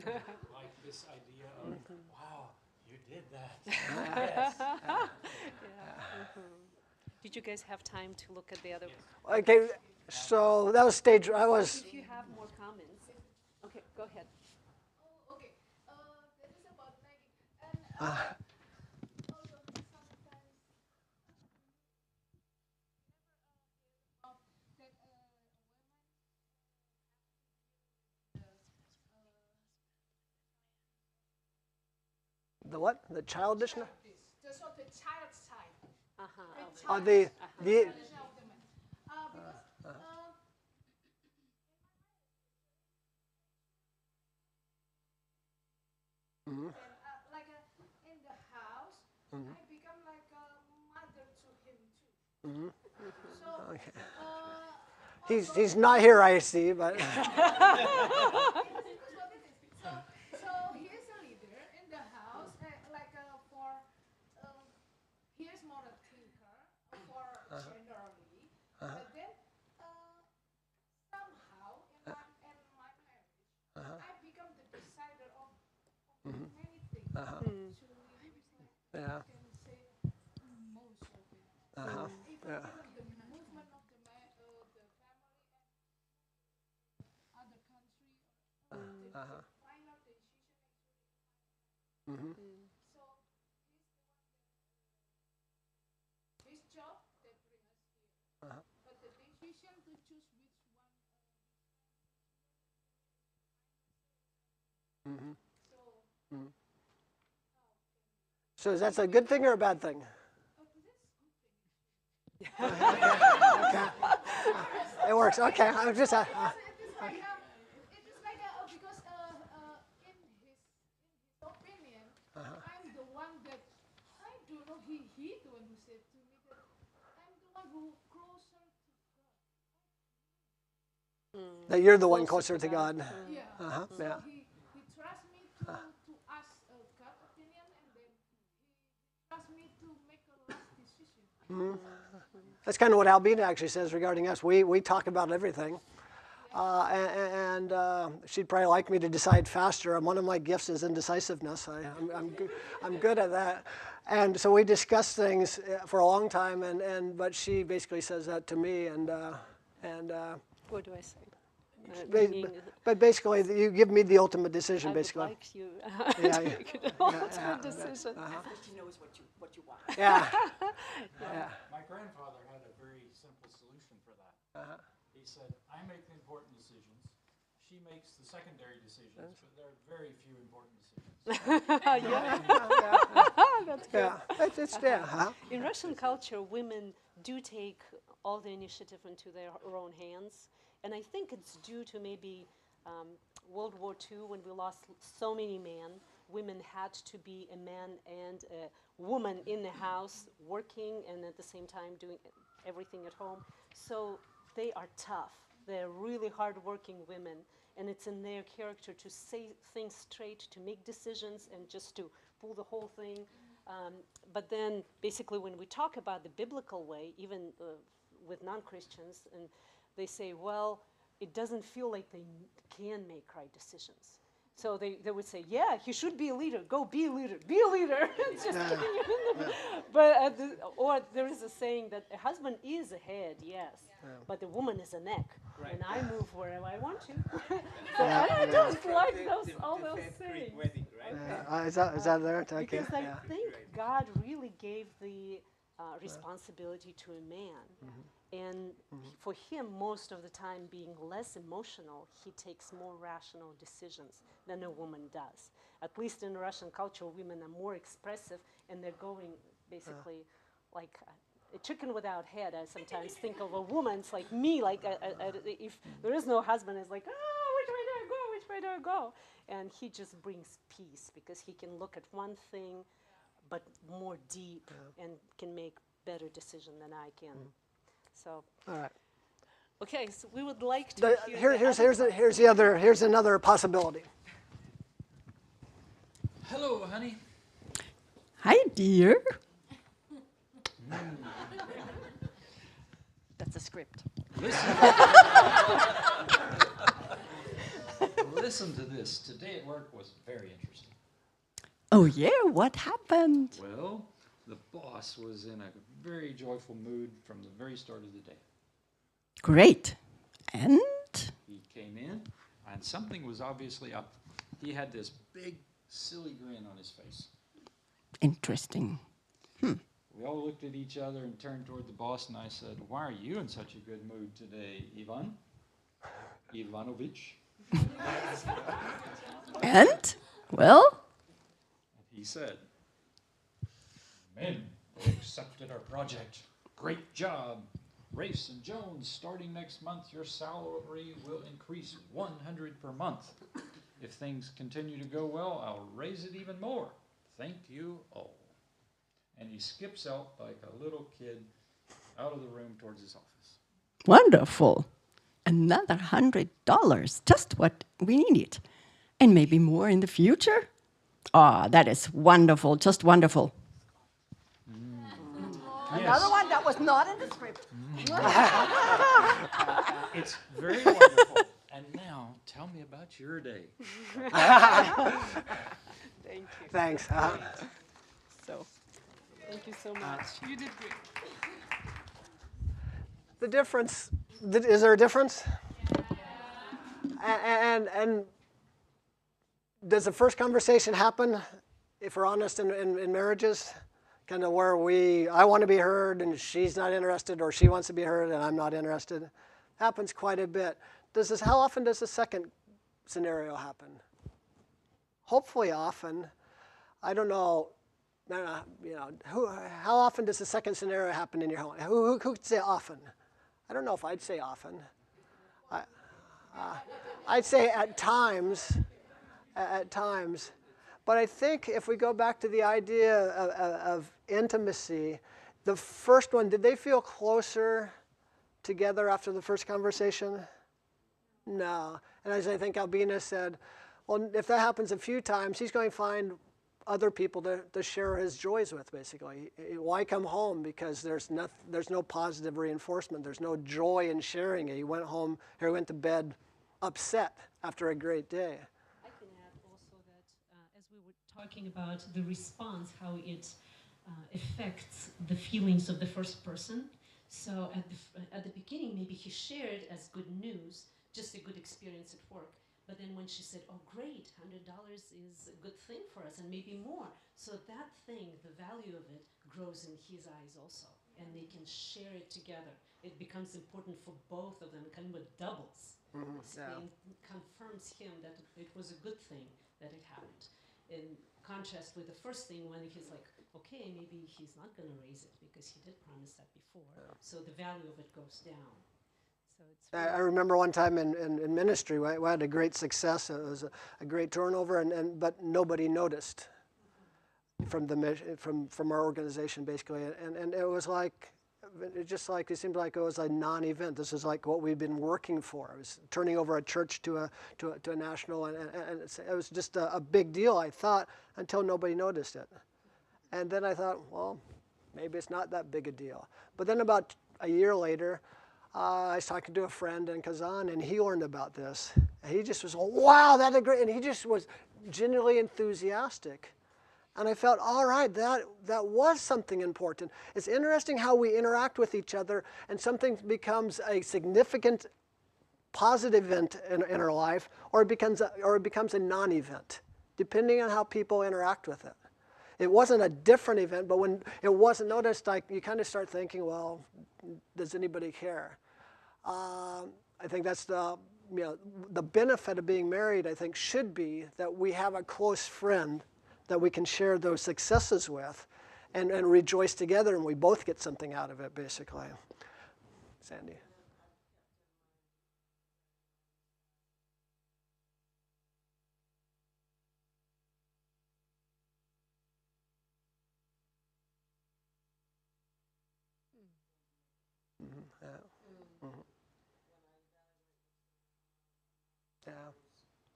her 90%. Like this idea of, wow, you did that. Yes. Did you guys have time to look at the other? Okay, so that was stage, If you have more comments. Okay, go ahead. Oh, okay. That is about nagging. And also sometimes that the what? The childishness? just on the child side. Oh, the Because like in the house, I become like a mother to him too. So okay. He's not here, I see, but so he's a leader in the house, he is more a thinker for generally, but then somehow in my marriage, I become the decider of many things. yeah. Can say most of it. Even the movement of the family and other country, the final decision actually. So his job that bring us here, but the decision to choose which one. So is that a good thing or a bad thing? Okay. It works. Okay, I'm just. It is like because in his opinion, I'm the one that I don't know. He the one who said to me that I'm the one who closer to God. That you're the one closer to God. Yeah. Yeah. So he trusts me to ask God's opinion, and then he trusts me to make a last decision. That's kind of what Albina actually says regarding us. We talk about everything. And she'd probably like me to decide faster. One of my gifts is indecisiveness. I'm good at that. And so we discuss things for a long time, but she basically says that to me. And What do I say? but basically, you give me the ultimate decision, I basically. would like you to make the ultimate decision. She knows what you want. Yeah. My grandfather had a very simple solution for that. He said, I make the important decisions. She makes the secondary decisions, but there are very few important decisions. In Russian culture, women do take all the initiative into their own hands. And I think it's due to maybe World War II, when we lost so many men. Women had to be a man and a woman in the house, working and at the same time doing everything at home. So they are tough. They're really hard-working women. And it's in their character to say things straight, to make decisions, and just to pull the whole thing. But then, basically, when we talk about the biblical way, even with non-Christians, and they say, well, it doesn't feel like they can make right decisions. So they would say, yeah, he should be a leader. Go be a leader. Be a leader. It's just kicking you in the But or there is a saying that a husband is a head, yes, but the woman is a neck, and I move wherever I want to. So I don't like all those sayings. Is that there? Okay. Because I think God really gave the responsibility to a man. And for him, most of the time, being less emotional, he takes more rational decisions than a woman does. At least in Russian culture, women are more expressive, and they're going basically like a chicken without head. I sometimes think of a woman, it's like me, like if there is no husband, it's like, oh, which way do I go, which way do I go? And he just brings peace because he can look at one thing, but more deep, and can make better decision than I can. So, All right. okay, so we would like to hear Here's another possibility. Hello, honey. Hi, dear. That's a script. Listen to this. Today at work was very interesting. Oh, yeah, what happened? Well, the boss was in a very joyful mood from the very start of the day. Great. And? He came in, and something was obviously up. He had this big, silly grin on his face. Interesting. We all looked at each other and turned toward the boss, and I said, "Why are you in such a good mood today, Ivan Ivanovich?" And? Well? He said, "Men accepted our project. Great job. Race and Jones, starting next month, your salary will increase 100 per month. If things continue to go well, I'll raise it even more. Thank you all." And he skips out like a little kid out of the room towards his office. Wonderful. Another $100. Just what we needed. And maybe more in the future? Ah, that is wonderful. Just wonderful. Another one that was not in the script. It's very wonderful. And now, tell me about your day. Thank you. Thanks. So, thank you so much. You did great. The difference, is there a difference? And does the first conversation happen, if we're honest, in marriages? Kind of where I want to be heard and she's not interested, or she wants to be heard and I'm not interested. Happens quite a bit. How often does the second scenario happen? Hopefully often. I don't know. How often does the second scenario happen in your home? Who could say often? I don't know if I'd say often. I'd say at times. At times. But I think if we go back to the idea of intimacy, the first one, did they feel closer together after the first conversation? No. And as I think Albina said, well, if that happens a few times, he's going to find other people to share his joys with, basically. Why come home? Because there's no positive reinforcement. There's no joy in sharing it. He went home, or he went to bed upset after a great day. I can add also that as we were talking about the response, how it affects the feelings of the first person. So at the beginning, maybe he shared as good news, just a good experience at work. But then when she said, "Oh, great, $100 is a good thing for us, and maybe more." So that thing, the value of it, grows in his eyes also, and they can share it together. It becomes important for both of them, kind of doubles. And confirms him that it was a good thing that it happened. In contrast with the first thing, when he's like, okay, maybe he's not going to raise it because he did promise that before. So the value of it goes down. So it's I remember one time in ministry, we had a great success. It was a great turnover, but nobody noticed from our organization, basically. And it was like, it seemed like it was a non-event. This is like what we've been working for. It was turning over a church to a national, and it was just a big deal, I thought, until nobody noticed it. And then I thought, well, maybe it's not that big a deal. But then about a year later, I was talking to a friend in Kazan, and he learned about this. And he just was, wow, that's great. And he just was genuinely enthusiastic. And I felt, all right, that was something important. It's interesting how we interact with each other, and something becomes a significant positive event in our life, or it becomes a non-event, depending on how people interact with it. It wasn't a different event, but when it wasn't noticed, like, you kind of start thinking, well, does anybody care? I think that's the benefit of being married, I think, should be that we have a close friend that we can share those successes with and rejoice together, and we both get something out of it, basically. Sandy. Yeah.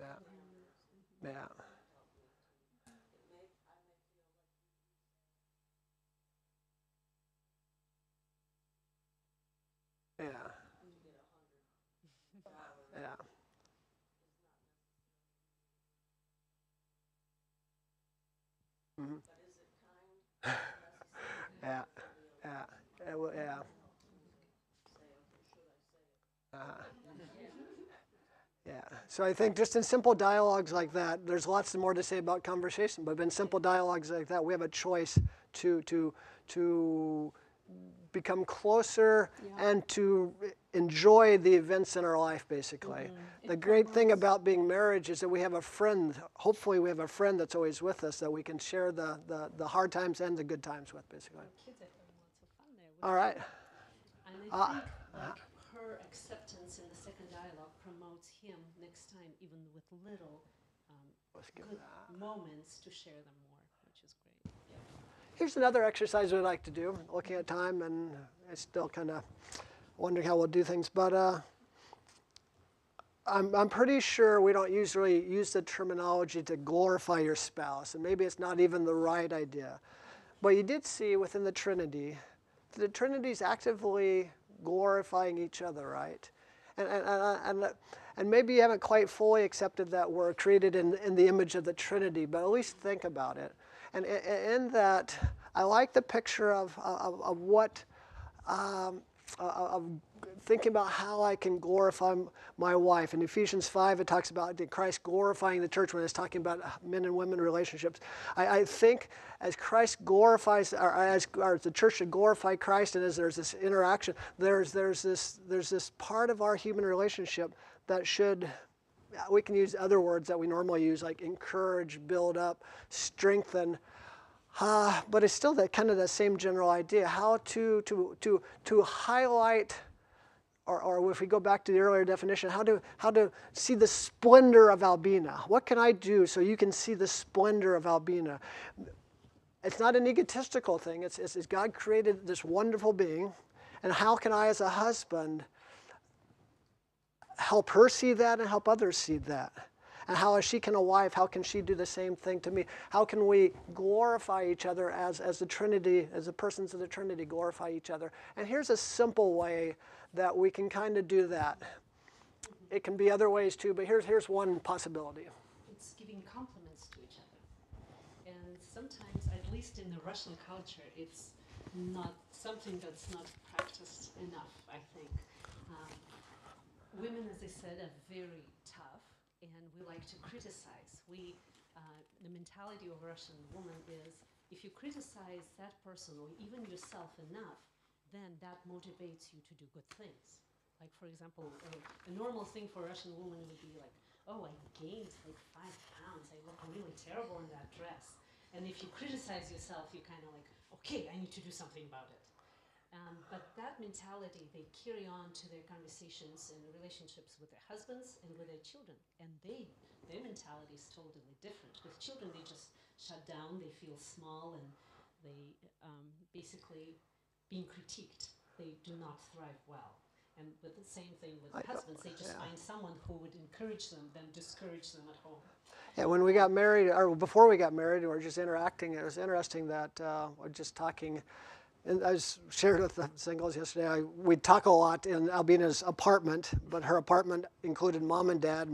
Yeah. Yeah. Yeah. Yeah. Mhm. Yeah. Yeah. Yeah. Yeah. So I think just in simple dialogues like that, there's lots more to say about conversation, but in simple dialogues like that, we have a choice to become closer and to enjoy the events in our life, basically. The great thing about being married is that we have a friend, hopefully we have a friend that's always with us that we can share the hard times and the good times with, basically. Kids are having lots of fun there. All right. And I think like her acceptance in the second dialogue promotes him next time, even with little good moments, to share them more, which is great. Here's another exercise we like to do, looking at time, and I still kind of wondering how we'll do things, but I'm pretty sure we don't usually use the terminology to glorify your spouse, and maybe it's not even the right idea. But you did see within the Trinity is actively glorifying each other, right? And maybe you haven't quite fully accepted that we're created in the image of the Trinity, but at least think about it. And in that, I like the picture of what, of thinking about how I can glorify my wife. In Ephesians 5, it talks about Christ glorifying the church when it's talking about men and women relationships. I think as Christ glorifies, or as the church should glorify Christ, and as there's this interaction, there's this part of our human relationship that should, we can use other words that we normally use, like encourage, build up, strengthen. But it's still that kind of the same general idea. How to highlight, or if we go back to the earlier definition, how to see the splendor of Albina. What can I do so you can see the splendor of Albina? It's not an egotistical thing. It's God created this wonderful being, and how can I, as a husband, help her see that and help others see that? And how, as she can a wife, how can she do the same thing to me? How can we glorify each other as the Trinity, as the persons of the Trinity glorify each other? And here's a simple way that we can kind of do that. It can be other ways too, but here's one possibility. It's giving compliments to each other. And sometimes, at least in the Russian culture, it's not something that's not practiced enough, I think. Women, as I said, are very tough, and we like to criticize. The mentality of a Russian woman is, if you criticize that person or even yourself enough, then that motivates you to do good things. Like, for example, a normal thing for a Russian woman would be like, oh, I gained like 5 pounds. I look really terrible in that dress. And if you criticize yourself, you're kind of like, okay, I need to do something about it. But that mentality, they carry on to their conversations and relationships with their husbands and with their children. And their mentality is totally different. With children, they just shut down, they feel small, and they basically being critiqued. They do not thrive well. And with the same thing with husbands, they just find someone who would encourage them, then discourage them at home. Yeah, when we got married, or before we got married, we were just interacting. It was interesting that we're just talking. And I shared with the singles yesterday, we'd talk a lot in Albina's apartment, but her apartment included mom and dad.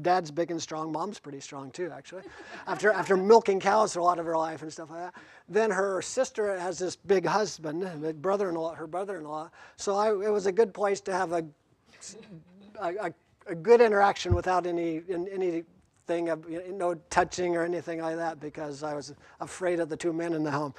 Dad's big and strong. Mom's pretty strong too, actually, after milking cows for a lot of her life and stuff like that. Then her sister has this big husband, her brother-in-law. So it was a good place to have a good interaction without anything thing of no touching or anything like that because I was afraid of the two men in the home.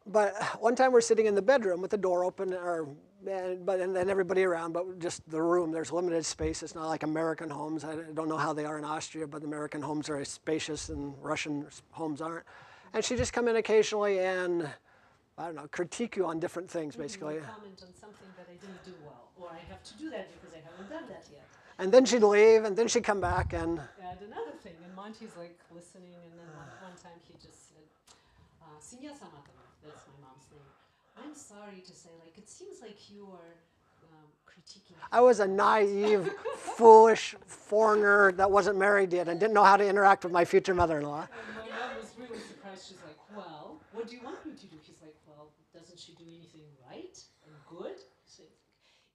But one time we're sitting in the bedroom with the door open, and then everybody around, but just the room. There's limited space. It's not like American homes. I don't know how they are in Austria, but the American homes are spacious and Russian homes aren't. And she just come in occasionally and, I don't know, critique you on different things, basically. Comment on something that I didn't do well, or I have to do that because I haven't done that yet. And then she'd leave, and then she'd come back, and... Add another thing, and Monty's like listening, and then one time he just said, Sinya Samatova, that's my mom's name. I'm sorry to say, like, it seems like you are critiquing. I was a naive, foolish foreigner that wasn't married yet and didn't know how to interact with my future mother-in-law. And my mom was really surprised. She's like, well, what do you want me to do? He's like, well, doesn't she do anything right and good? So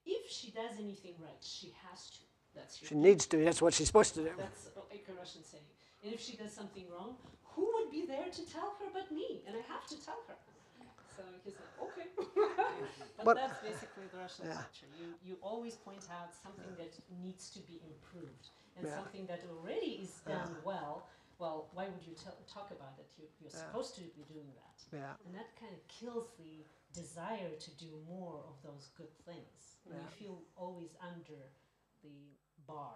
if she does anything right, she has to. That's She needs to. That's what she's supposed to do. That's like a Russian saying. And if she does something wrong, who would be there to tell her but me? And I have to tell her. So he's like, okay. but that's basically the Russian culture. You always point out something that needs to be improved. And something that already is done well, why would you talk about it? You're supposed to be doing that. Yeah. And that kind of kills the desire to do more of those good things. And you feel always under the bar.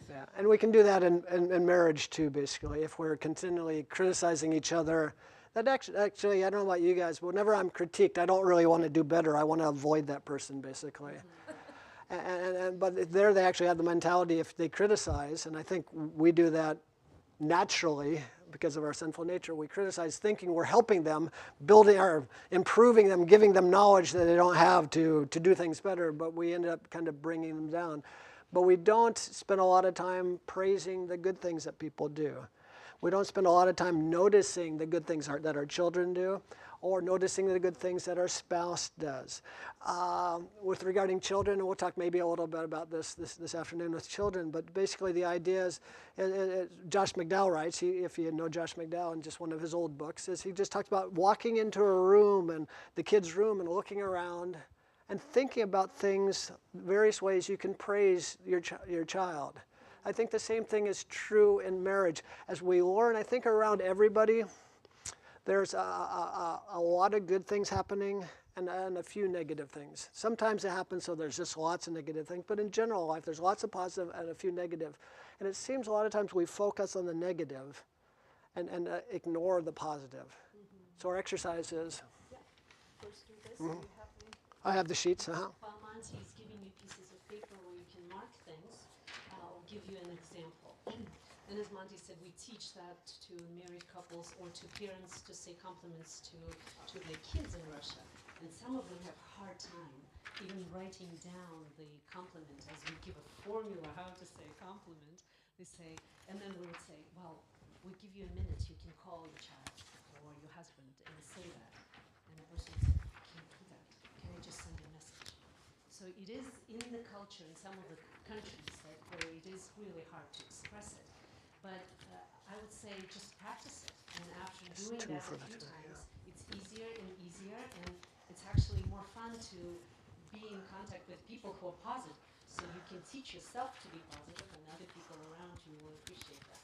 Yeah, and we can do that in marriage too, basically. If we're continually criticizing each other, that actually, I don't know about you guys, but whenever I'm critiqued, I don't really want to do better. I want to avoid that person, basically. But there they actually have the mentality if they criticize, and I think we do that naturally because of our sinful nature. We criticize thinking we're helping them, building or improving them, giving them knowledge that they don't have to do things better, but we end up kind of bringing them down. But we don't spend a lot of time praising the good things that people do. We don't spend a lot of time noticing the good things that our children do or noticing the good things that our spouse does. With regarding children, and we'll talk maybe a little bit about this afternoon with children, but basically the idea is, Josh McDowell writes, if you know Josh McDowell in just one of his old books, is he just talks about walking into a room and the kid's room and looking around and thinking about things, various ways you can praise your child. I think the same thing is true in marriage. As we learn, I think around everybody, there's a lot of good things happening and a few negative things. Sometimes it happens so there's just lots of negative things, but in general life, there's lots of positive and a few negative. And it seems a lot of times we focus on the negative and ignore the positive. So our exercise is... Yeah. First do this, you have the... I have the sheets. While Monty is giving you pieces of paper where you can mark things, I'll give you an example. And as Monty said, we teach that to married couples or to parents to say compliments to their kids in Russia. And some of them have a hard time even writing down the compliment as we give a formula how to say a compliment. They say, and then we would say, well, we'll give you a minute, you can call your child or your husband and say that. And the person would say, I can't do that. Can I just send a message? So it is in the culture in some of the countries where it is really hard to express it. But I would say just practice it. And after doing that a few times, it's easier and easier, and it's actually more fun to be in contact with people who are positive. So you can teach yourself to be positive, and other people around you will appreciate that.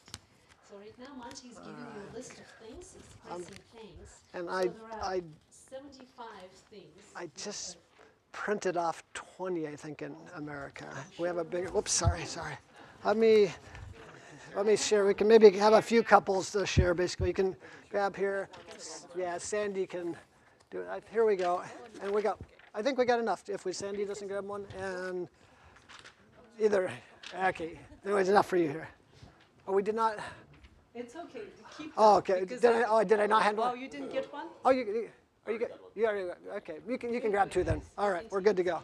So right now, Monty is giving you a list of things, expressing things. And so there are 75 things. I just printed off 20, I think, in America. We have a big, whoops, sorry. Let me share. We can maybe have a few couples to share, basically. You can grab here. Yeah, Sandy can do it. Here we go. And I think we got enough. If Sandy doesn't grab one, and either, okay. Anyways, enough for you here. Oh, we did not. It's okay. Keep Oh, okay. Did I not hand one? Oh, you didn't get one? Oh, are you good? You already, okay. You can grab two then. All right, we're good to go.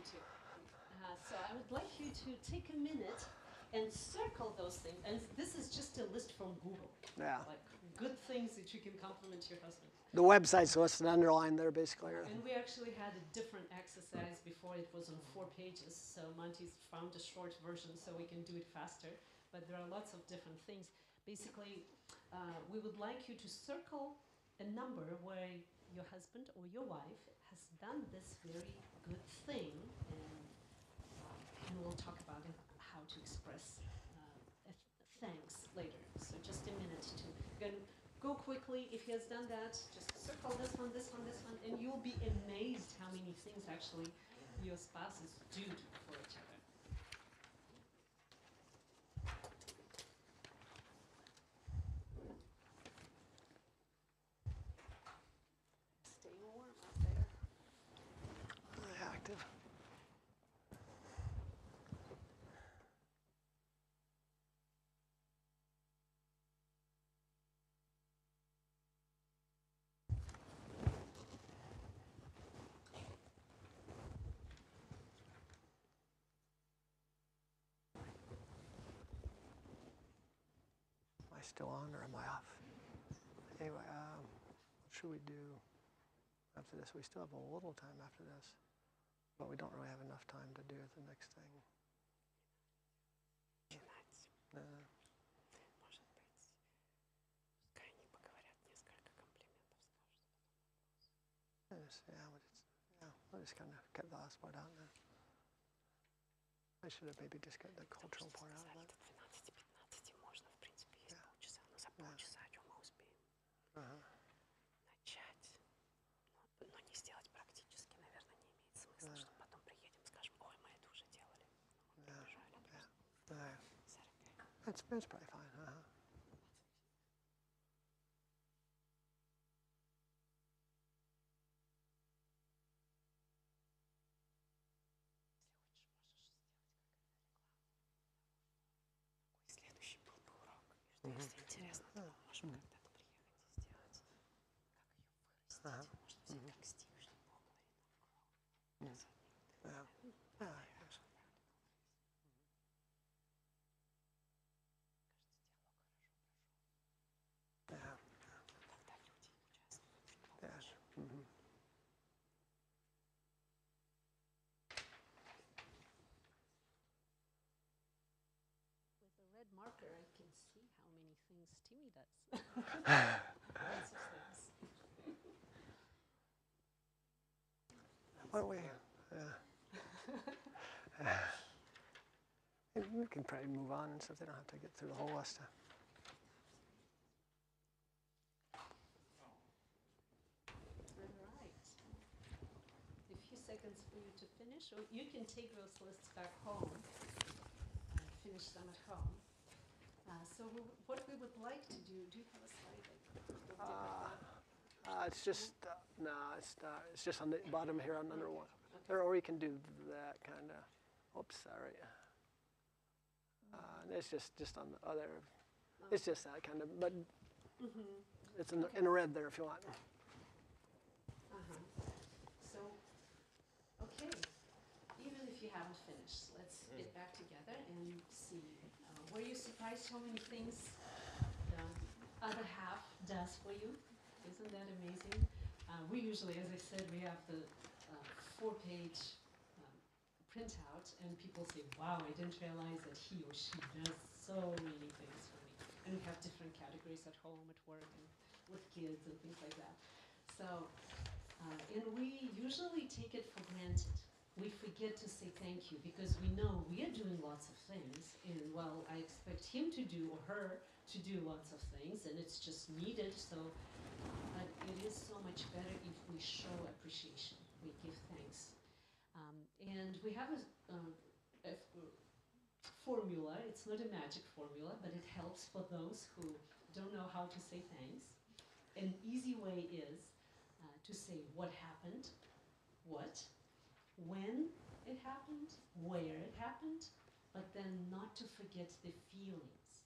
So I would like you to take a minute and circle those things. And this is just a list from Google. Yeah. Like good things that you can compliment your husband. The website's listed underlined there, basically. And we actually had a different exercise before. It was on 4 pages. So Monty's found a short version so we can do it faster. But there are lots of different things. Basically, we would like you to circle a number where your husband or your wife has done this very good thing, and we'll talk about how to express go quickly. If he has done that, just circle this one, this one, this one, and you'll be amazed how many things actually your spouses do for each other. Staying warm out there. Active. Am I still on or am I off? Anyway, what should we do after this? We still have a little time after this, but we don't really have enough time to do the next thing. We'll just kind of cut the last part out then. I should have maybe just cut the cultural part out of that. That's probably fine. With a red marker, I can see how many things Timmy does. Lots of things. Why don't we? We can probably move on and stuff. They don't have to get through the whole list. All right. A few seconds for you to finish, or you can take those lists back home and finish them at home. So what we would like to do you have a slide? It's just no, it's not. It's just on the bottom here on number one. Or you can do that kind of. Oops, sorry. It's just on the other. It's just that kind of, but it's in red there if you want. So, okay, even if you haven't finished, let's get back together and see. Were you surprised how many things the other half does for you? Isn't that amazing? We usually, as I said, we have the 4-page printout, and people say, wow, I didn't realize that he or she does so many things for me. And we have different categories at home, at work, and with kids and things like that. So, and we usually take it for granted. We forget to say thank you because we know we are doing lots of things, and well, I expect him to do or her to do lots of things, and it's just needed. So, but it is so much better if we show appreciation. We give thanks. And we have a formula. It's not a magic formula, but it helps for those who don't know how to say thanks. An easy way is to say what happened, what, when it happened, where it happened, but then not to forget the feelings,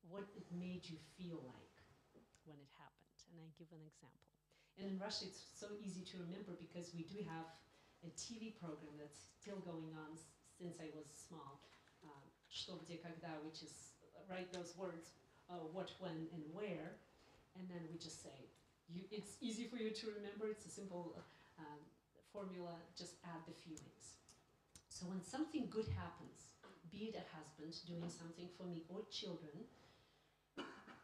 what it made you feel like when it happened. And I give an example. And in Russia, it's so easy to remember because we do have a TV program that's still going on since I was small, Что, где, когда, which is write those words, what, when, and where, and then we just say, it's easy for you to remember, it's a simple formula, just add the feelings. So when something good happens, be it a husband doing something for me or children,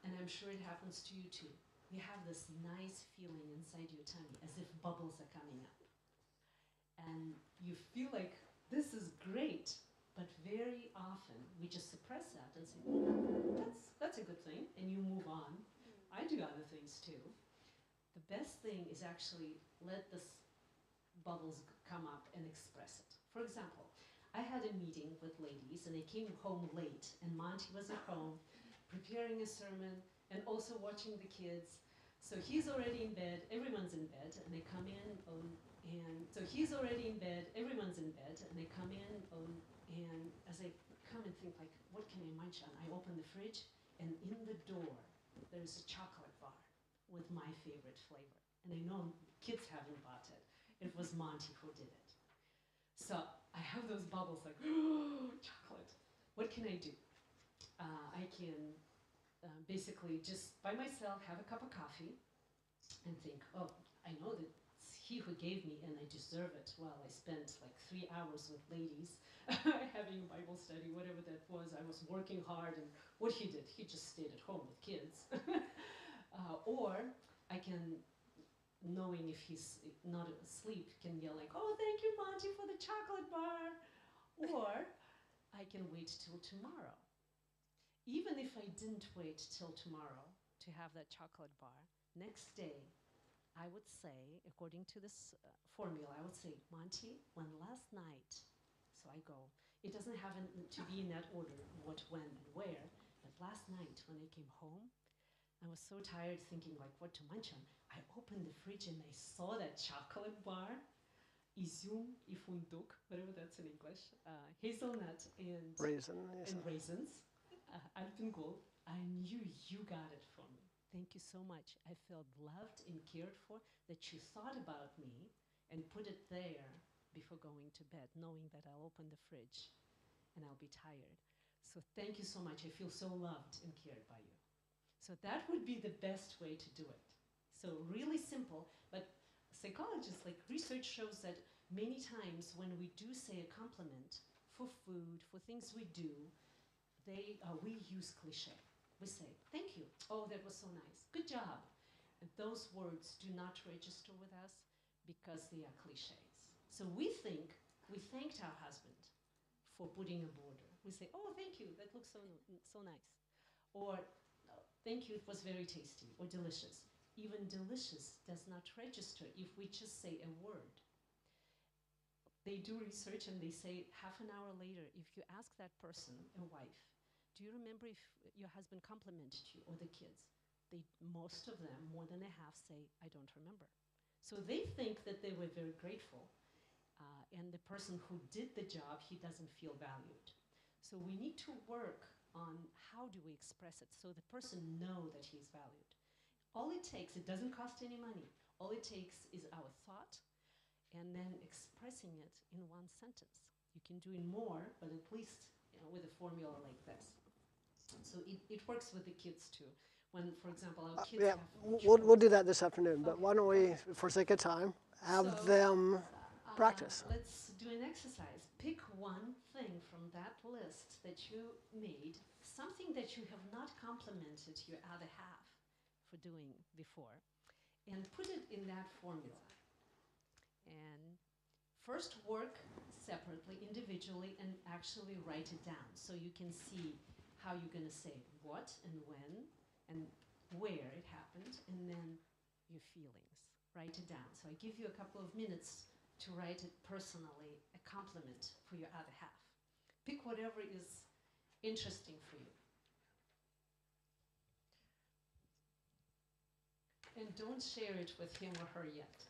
and I'm sure it happens to you too, you have this nice feeling inside your tummy, as if bubbles are coming up. And you feel like this is great, but very often we just suppress that and say, that's a good thing, and you move on. I do other things too. The best thing is actually let the bubbles come up and express it. For example, I had a meeting with ladies and I came home late and Monty was at home preparing a sermon and also watching the kids. So he's already in bed, everyone's in bed, and they come in and so he's already in bed, everyone's in bed, and they come in and as I come and think like, what can I munch on? I open the fridge and in the door there's a chocolate bar with my favorite flavor. And I know kids haven't bought it. It was Monty who did it. So I have those bubbles like, oh, chocolate. What can I do? I can basically just by myself have a cup of coffee and think, oh, I know that it's he who gave me and I deserve it. Well, I spent like 3 hours with ladies having a Bible study, whatever that was. I was working hard and what he did, he just stayed at home with kids. Or I can, knowing if he's not asleep, can yell like, oh, thank you, Monty, for the chocolate bar. Or I can wait till tomorrow. Even if I didn't wait till tomorrow to have that chocolate bar, next day, I would say, according to this formula, I would say, Monty, when last night, so I go, it doesn't have to be in that order, what, when, and where, but last night when I came home, I was so tired thinking like what to munch on. I opened the fridge and I saw that chocolate bar, izum y funduk, whatever that's in English, hazelnut and raisins, alpengold. I knew you got it for me. Thank you so much. I felt loved and cared for, that you thought about me and put it there before going to bed, knowing that I'll open the fridge and I'll be tired. So thank you so much. I feel so loved and cared by you. So that would be the best way to do it. So really simple, but psychologists, like research shows that many times when we do say a compliment for food, for things we do, we use cliche. We say, thank you. Oh, that was so nice. Good job. And those words do not register with us because they are cliches. So we think we thanked our husband for putting a border. We say, oh, thank you. That looks so nice. Or, thank you, it was very tasty or delicious. Even delicious does not register if we just say a word. They do research and they say half an hour later, if you ask that person, a wife, do you remember if your husband complimented you or the kids? Most of them, more than a half, say, I don't remember. So they think that they were very grateful. And the person who did the job, he doesn't feel valued. So we need to work on how do we express it so the person know that he's valued. All it takes, it doesn't cost any money. All it takes is our thought and then expressing it in one sentence. You can do it more, but at least with a formula like this. So it works with the kids too. When, for example, our kids have we'll do that this afternoon, but why don't we, for sake of time, have them practice. Let's do an exercise. Pick one thing from that list that you made, something that you have not complimented your other half for doing before, and put it in that formula. And first work separately, individually, and actually write it down so you can see how you're going to say what and when and where it happened, and then your feelings. Write it down. So I give you a couple of minutes to write it personally, a compliment for your other half. Pick whatever is interesting for you. And don't share it with him or her yet.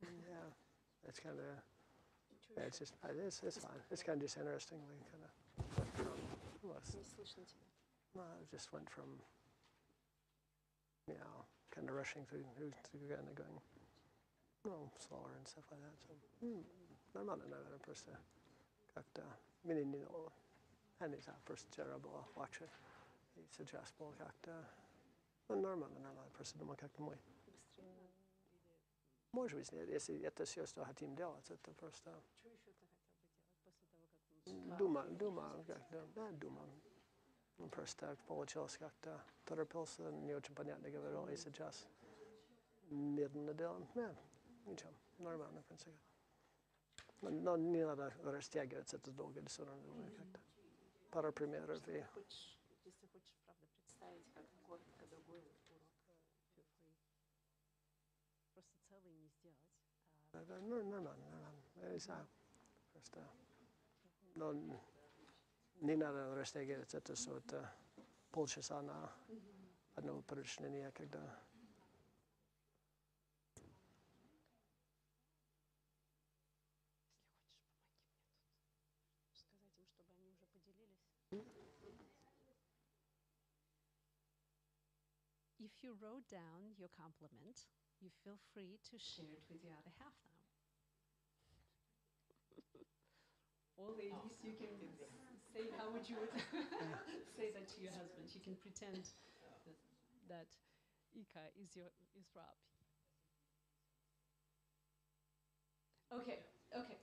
Yeah, it's kind of, yeah, it's just, it's fine. It's kind of just interestingly kind of, I just went from, kind of rushing through kind of going, slower and stuff like that. So, normalno, naверное, просто как-то, мне не просто было легче. И сейчас было как-то, нормально, просто думаю, как-то мой. Может быть, если это все, что хотим делать, это просто... Думаю, как-то, думаю. Просто так получилось, как-то торопился, не очень понятно говорил, и сейчас медленно делаем. Ничего, нормально, в принципе. Но не надо растягиваться это долго, все равно как-то para primeira vez. Если хочешь, правда, представить, как коротко другой урок, feel free. Просто целый не сделать. Просто, no, не надо растягивать это все, это полчаса на одно упражнение, когда... Сказать им, чтобы они уже поделились. If you wrote down your compliment, you feel free to share it with your other half now. Or ladies, you can say how would you say that to your husband. You can pretend that Ika is Rob. Okay,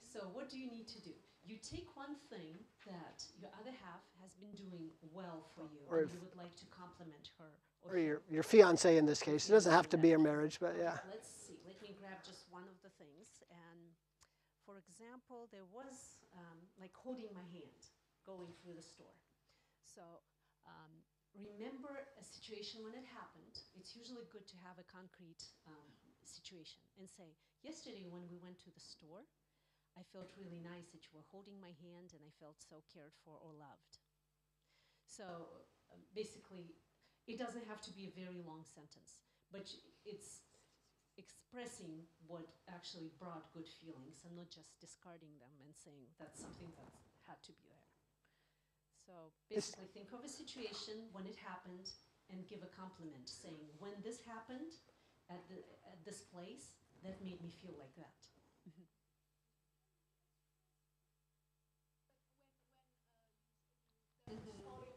so what do you need to do? You take one thing that your other half has been doing well for you, Or and if- you would like to compliment her. Or him. your fiance in this case. It doesn't have to be a marriage, but yeah. Let's see. Let me grab just one of the things. And for example, there was like holding my hand going through the store. So remember a situation when it happened. It's usually good to have a concrete situation and say, yesterday when we went to the store, I felt really nice that you were holding my hand and I felt so cared for or loved. So basically, it doesn't have to be a very long sentence, but it's expressing what actually brought good feelings and not just discarding them and saying that's something that had to be there. So basically think of a situation when it happened and give a compliment saying, when this happened at this place, that made me feel like that. Sorry about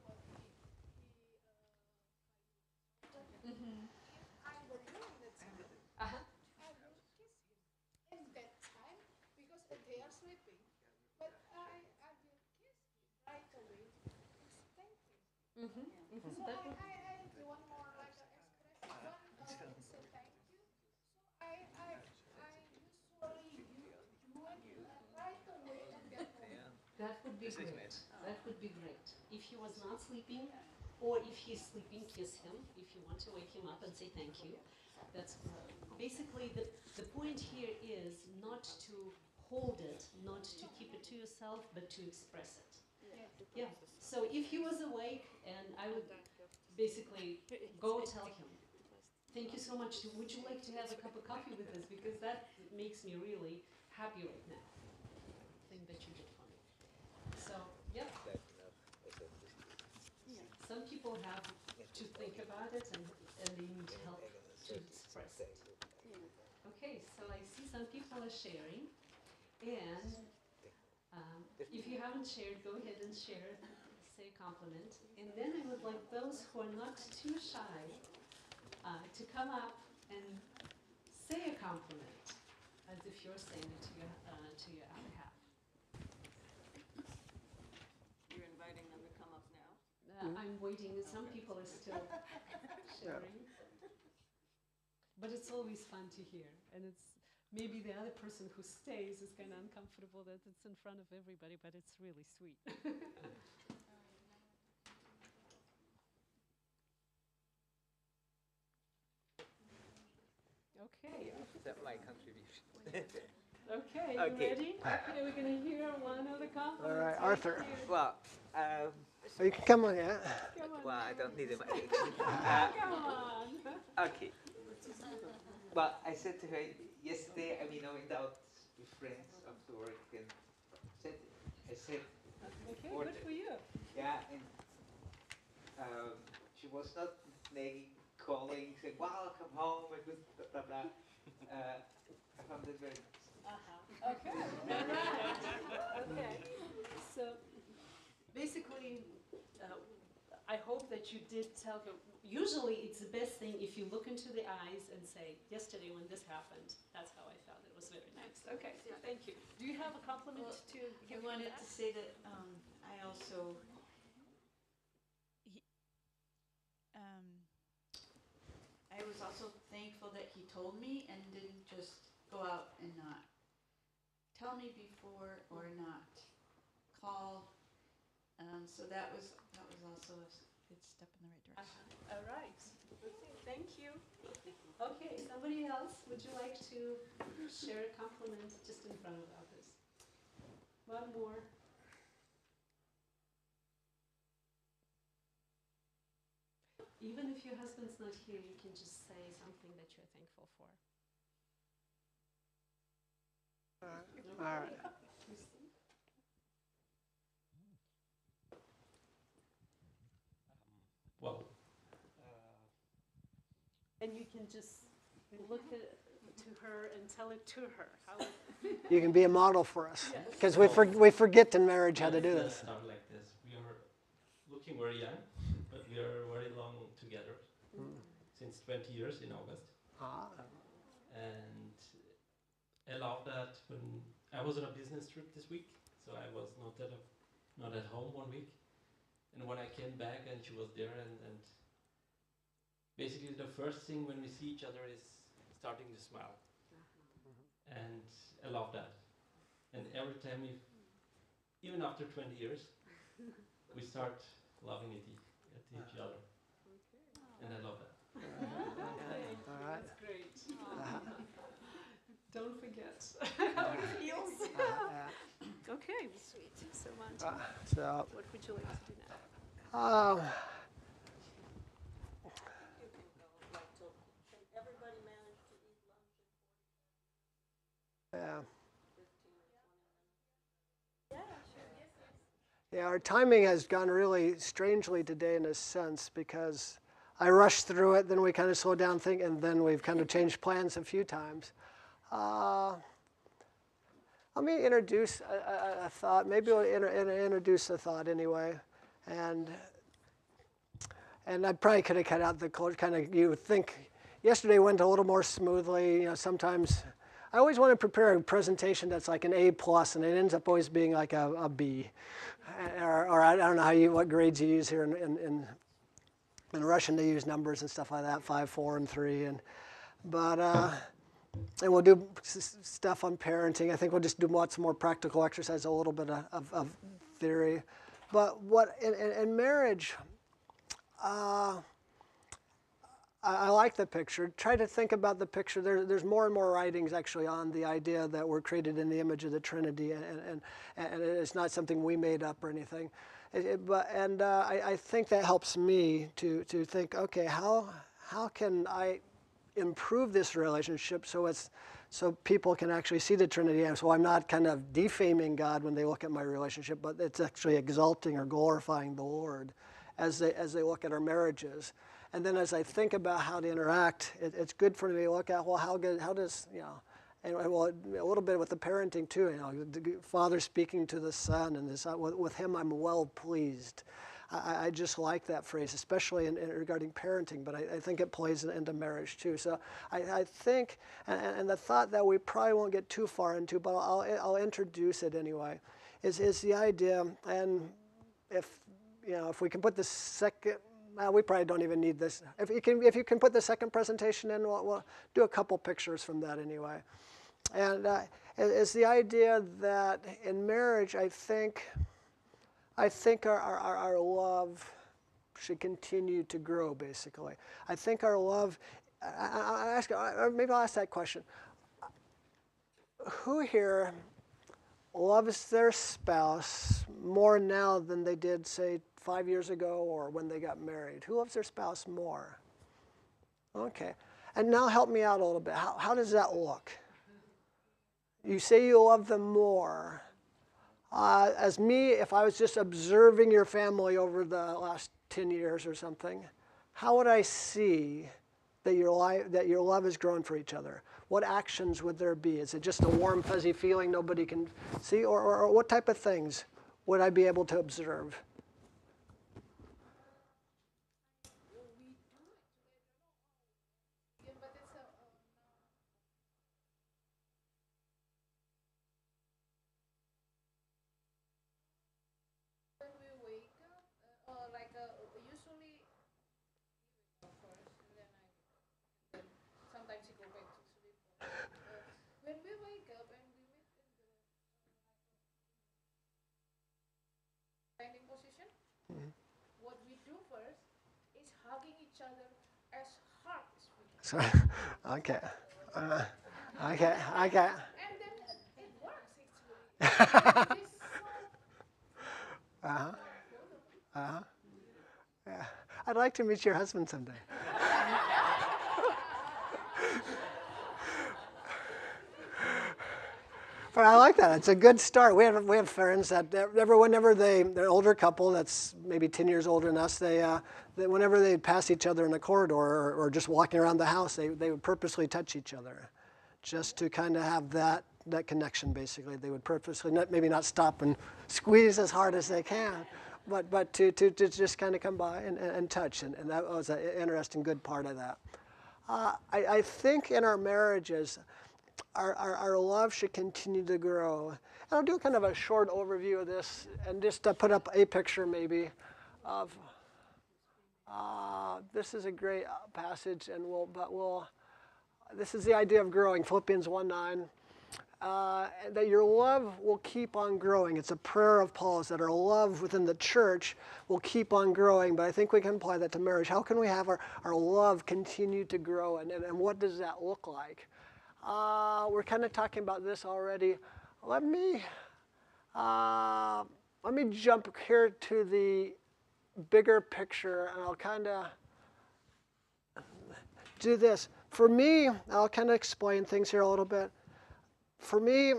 Mm-hmm. if I were you in that time, Uh-huh. I will kiss him in that time because they are sleeping. But I will kiss him right away and say thank you. Mm-hmm. Mm-hmm. So That would I do one more like expressive one and say thank you. So I usually do it right away and get home. That would be great. That would be great. If he was not sleeping, or if he's sleeping, kiss him. If you want to wake him up and say thank you. That's basically the point here is not to hold it, not to keep it to yourself, but to express it. Yeah. So if he was awake, and I would basically go tell him, thank you so much. Would you like to have a cup of coffee with us? Because that makes me really happy right now. Thing that you did for me. So, yeah. Some people have to think about it and they need help to express it. Okay, so I see some people are sharing. And if you haven't shared, go ahead and share, say a compliment. And then I would like those who are not too shy to come up and say a compliment as if you're saying it to your other half. You're inviting them to come up now? I'm waiting, and some people are still sharing. But it's always fun to hear, and it's maybe the other person who stays is kind of uncomfortable that it's in front of everybody, but it's really sweet. Okay. That's my contribution. Okay, you Okay. ready? Okay, we're gonna hear one of the compliments. All right, Thank Arthur. you. Well, Oh, you can come on, yeah. Come on. well, I don't need a mic. Come on. Okay. Well, I said to her yesterday, I mean, I went out with friends after work and I said, Okay, Or- good for you. yeah, and she was not nagging, calling, saying, wow, come home, and blah, blah, blah. I found that very nice. Okay. All right. Okay. So basically, I hope that you did tell her. Usually, it's the best thing if you look into the eyes and say, yesterday when this happened, that's how I felt. It was very nice. Okay, thank you. Do you have a compliment to I give wanted back? to say that I also, I was also thankful that he told me and didn't just go out and not tell me before or not call so that was also a good step in the right direction. All right. Okay, thank you. Okay, somebody else, would you like to share a compliment just in front of others? One more. Even if your husband's not here, you can just say something that you're thankful for. All right. Well, And you can just look to her and tell it to her. How You can be a model for us, because we forget in marriage how to do Let's this. start like this. We are looking very young, but we are very long together. Since 20 years in August. And I love that when I was on a business trip this week, so I was not at home 1 week. And when I came back and she was there, and basically the first thing when we see each other is starting to smile. And I love that. And every time even after 20 years, we start loving at each other. And I love that. All right. That's great. Don't forget how it feels. Okay, sweet. So, Monte, So, what would you like to do now? uh, You can go like till. Can everybody manage to eat lunch in yeah. 15 or 20 minutes? Yeah, sure. Yeah, our timing has gone really strangely today in a sense, because I rushed through it, then we kind of slowed down thinking, and then we've kind of changed plans a few times. Let me introduce a thought. Maybe we'll introduce a thought anyway. And I probably could have cut out the kind of, you would think, yesterday went a little more smoothly. You know, sometimes, I always want to prepare a presentation that's like an A+, and it ends up always being like a B. Or I don't know what grades you use here in Russian. They use numbers and stuff like that, 5, 4, and 3. And we'll do stuff on parenting. I think we'll just do lots more practical exercise, a little bit of theory. But what in marriage, I like the picture. Try to think about the picture. There's more and more writings actually on the idea that we're created in the image of the Trinity, and it's not something we made up or anything. I think that helps me to think, okay, how can I improve this relationship so people can actually see the Trinity? And so I'm not kind of defaming God when they look at my relationship, but it's actually exalting or glorifying the Lord as they look at our marriages. And then as I think about how to interact, it's good for me to look at, well, how does, you know, and well, a little bit with the parenting too, you know, the father speaking to the son, and this, with him I'm well pleased. I just like that phrase, especially regarding parenting, but I think it plays into marriage too. So I think, and the thought that we probably won't get too far into, but I'll introduce it anyway, is the idea, and if we can put the second, we probably don't even need this. If you can put the second presentation in, we'll do a couple pictures from that anyway. And it's the idea that in marriage, I think our love should continue to grow, basically. I think our love, maybe I'll ask that question. Who here loves their spouse more now than they did, say, 5 years ago or when they got married? Who loves their spouse more? Okay. And now help me out a little bit. How does that look? You say you love them more. As me, if I was just observing your family over the last 10 years or something, how would I see that your love has grown for each other? What actions would there be? Is it just a warm, fuzzy feeling nobody can see? Or what type of things would I be able to observe? Standing position What we do first is hugging each other as hard as we can. So, okay. Okay. Okay. And then it works actually. This Uh-huh. Uh-huh. Yeah. I'd like to meet your husband someday. But I like that. It's a good start. We have friends that whenever they're an older couple that's maybe 10 years older than us, they whenever they pass each other in the corridor or just walking around the house, they would purposely touch each other, just to kind of have that connection. Basically, they would purposely maybe not stop and squeeze as hard as they can, but to just kind of come by and touch, and that was an interesting good part of that. I think in our marriages, our love should continue to grow. And I'll do kind of a short overview of this, and just to put up a picture maybe of. This is a great passage, and this is the idea of growing. Philippians 1:9. That your love will keep on growing. It's a prayer of Paul's that our love within the church will keep on growing, but I think we can apply that to marriage. How can we have our love continue to grow, and what does that look like? We're kind of talking about this already. Let me jump here to the bigger picture, and I'll kind of do this. For me, I'll kind of explain things here a little bit. For me,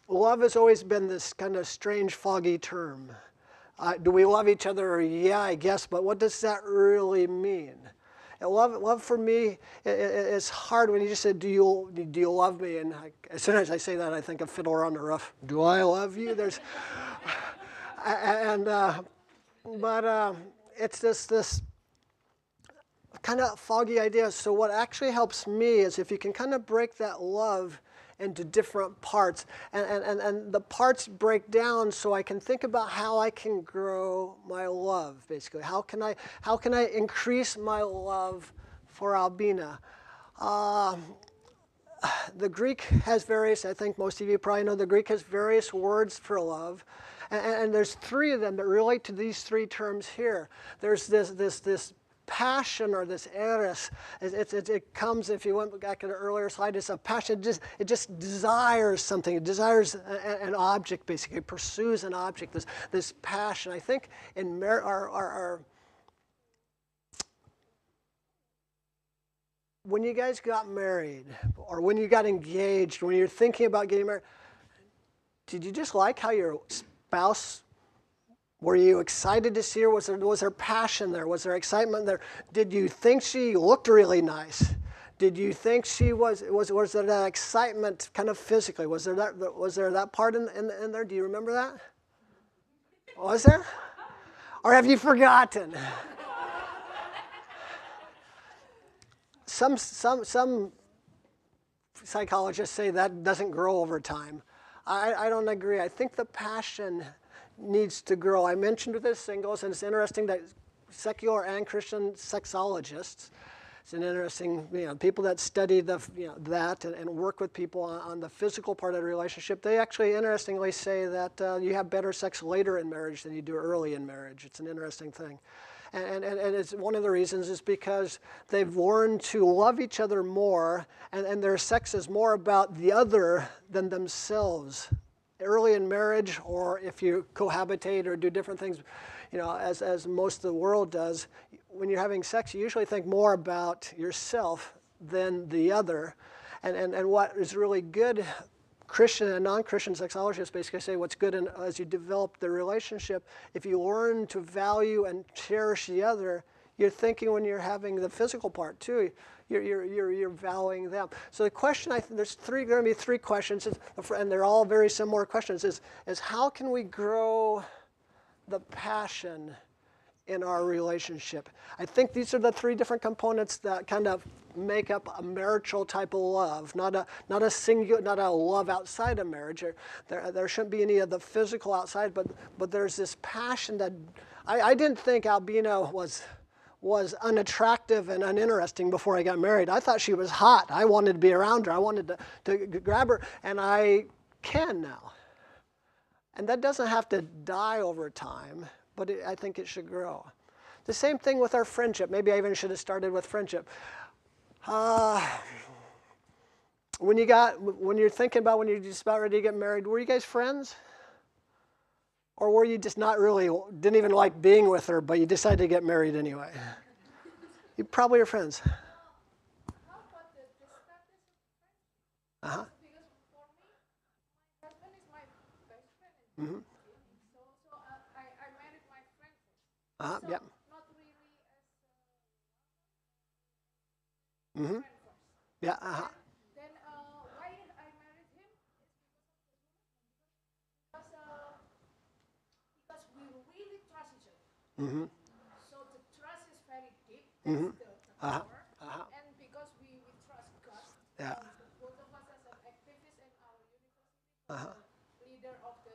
love has always been this kind of strange, foggy term. Do we love each other? Yeah, I guess, but what does that really mean? And love for me is hard when you just say, do you love me? And as soon as I say that, I think of Fiddler on the Roof. Do I love you? But it's this kind of foggy idea. So what actually helps me is if you can kind of break that love into different parts, and the parts break down so I can think about how I can grow my love, basically. How can I increase my love for Albina? The Greek has various, I think most of you probably know, the Greek has various words for love. And there's three of them that relate to these three terms here. There's this passion, or this eros. It comes, if you went back to the earlier slide, it's a passion. It just desires something. It desires an object, basically. It pursues an object, this passion. I think in when you guys got married, or when you got engaged, when you're thinking about getting married, did you just like how your spouse, were you excited to see her? Was there passion there? Was there excitement there? Did you think she looked really nice? Did you think she was there that excitement kind of physically? Was there that part in there? Do you remember that? Was there? Or have you forgotten? Some psychologists say that doesn't grow over time. I don't agree. I think the passion needs to grow. I mentioned with the singles, and it's interesting that secular and Christian sexologists, it's an interesting, people that study that and work with people on the physical part of the relationship, they actually interestingly say that you have better sex later in marriage than you do early in marriage. It's an interesting thing. And it's one of the reasons is because they've learned to love each other more, and their sex is more about the other than themselves. Early in marriage, or if you cohabitate or do different things, as most of the world does, when you're having sex, you usually think more about yourself than the other. And what is really good, Christian and non-Christian sexologists basically say what's good as you develop the relationship, if you learn to value and cherish the other, you're thinking when you're having the physical part too, you're valuing them. So the question, there's going to be three questions, and they're all very similar questions, is how can we grow the passion in our relationship? I think these are the three different components that kind of make up a marital type of love, not a love outside of marriage. There shouldn't be any of the physical outside, but there's this passion that I didn't think Albina was unattractive and uninteresting before I got married. I thought she was hot. I wanted to be around her. I wanted to grab her, and I can now. And that doesn't have to die over time, but I think it should grow. The same thing with our friendship. Maybe I even should have started with friendship. When you're thinking about when you're just about ready to get married, were you guys friends? Or were you just not really, didn't even like being with her, but you decided to get married anyway? You probably are friends. How about the status of friendship? Uh-huh. Because for me, my husband is my best friend. Mm-hmm. So I married my friend first. Uh-huh. So Yep. not really as Mm-hmm. friend first. Yeah. Uh-huh. Then why I married him is because we really trust each other. Mm-hmm. So the trust is very deep. Mhm. That's the Uh-huh. power. Uh-huh. And because we trust God, Yeah. both of us as an activist in our university, Uh-huh. leader of the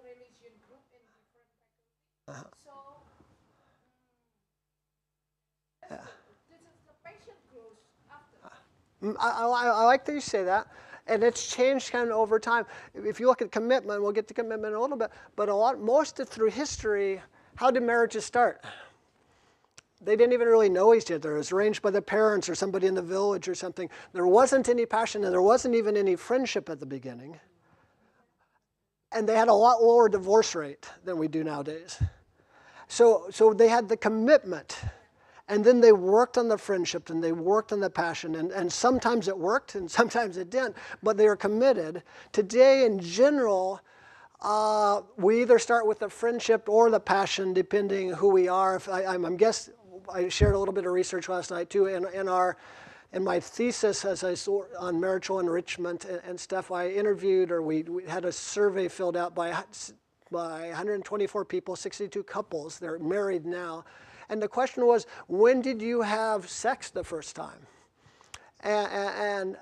religion group in different faculty. Uh-huh. So Yeah. the passion grows after. I like that you say that, and it's changed kind of over time. If you look at commitment, we'll get to commitment in a little bit, but most of through history, how did marriages start? They didn't even really know each other. It was arranged by the parents or somebody in the village or something. There wasn't any passion, and there wasn't even any friendship at the beginning. And they had a lot lower divorce rate than we do nowadays. So they had the commitment. And then they worked on the friendship and they worked on the passion. And sometimes it worked and sometimes it didn't, but they were committed. Today, in general, we either start with the friendship or the passion, depending who we are. If I shared a little bit of research last night too. In my thesis, as I saw on marital enrichment and stuff, I interviewed, or we had a survey filled out by 124 people, 62 couples. They're married now. And the question was, when did you have sex the first time? And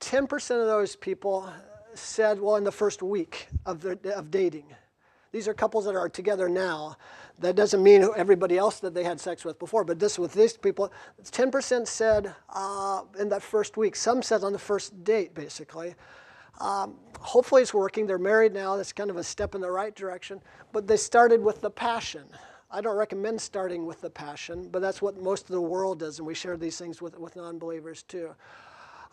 10% of those people said, well, in the first week of dating. These are couples that are together now. That doesn't mean everybody else that they had sex with before, but with these people, 10% said in that first week. Some said on the first date, basically. Hopefully it's working. They're married now. That's kind of a step in the right direction. But they started with the passion. I don't recommend starting with the passion, but that's what most of the world does, and we share these things with non-believers too.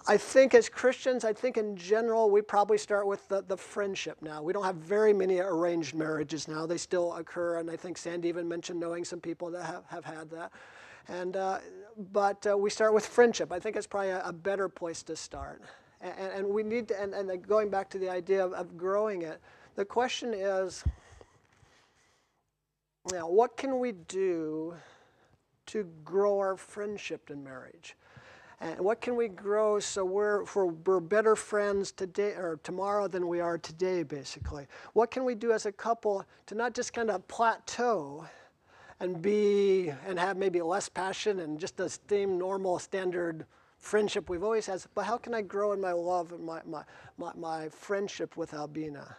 I think as Christians, I think in general, we probably start with the friendship now. We don't have very many arranged marriages now. They still occur, and I think Sandy even mentioned knowing some people that have had that. But we start with friendship. I think it's probably a better place to start. And we need to, and going back to the idea of growing it, the question is, now, what can we do to grow our friendship in marriage? And what can we grow so we're better friends today or tomorrow than we are today, basically? What can we do as a couple to not just kind of plateau and have maybe less passion and just the same normal standard friendship we've always had, but how can I grow in my love and my friendship with Albina?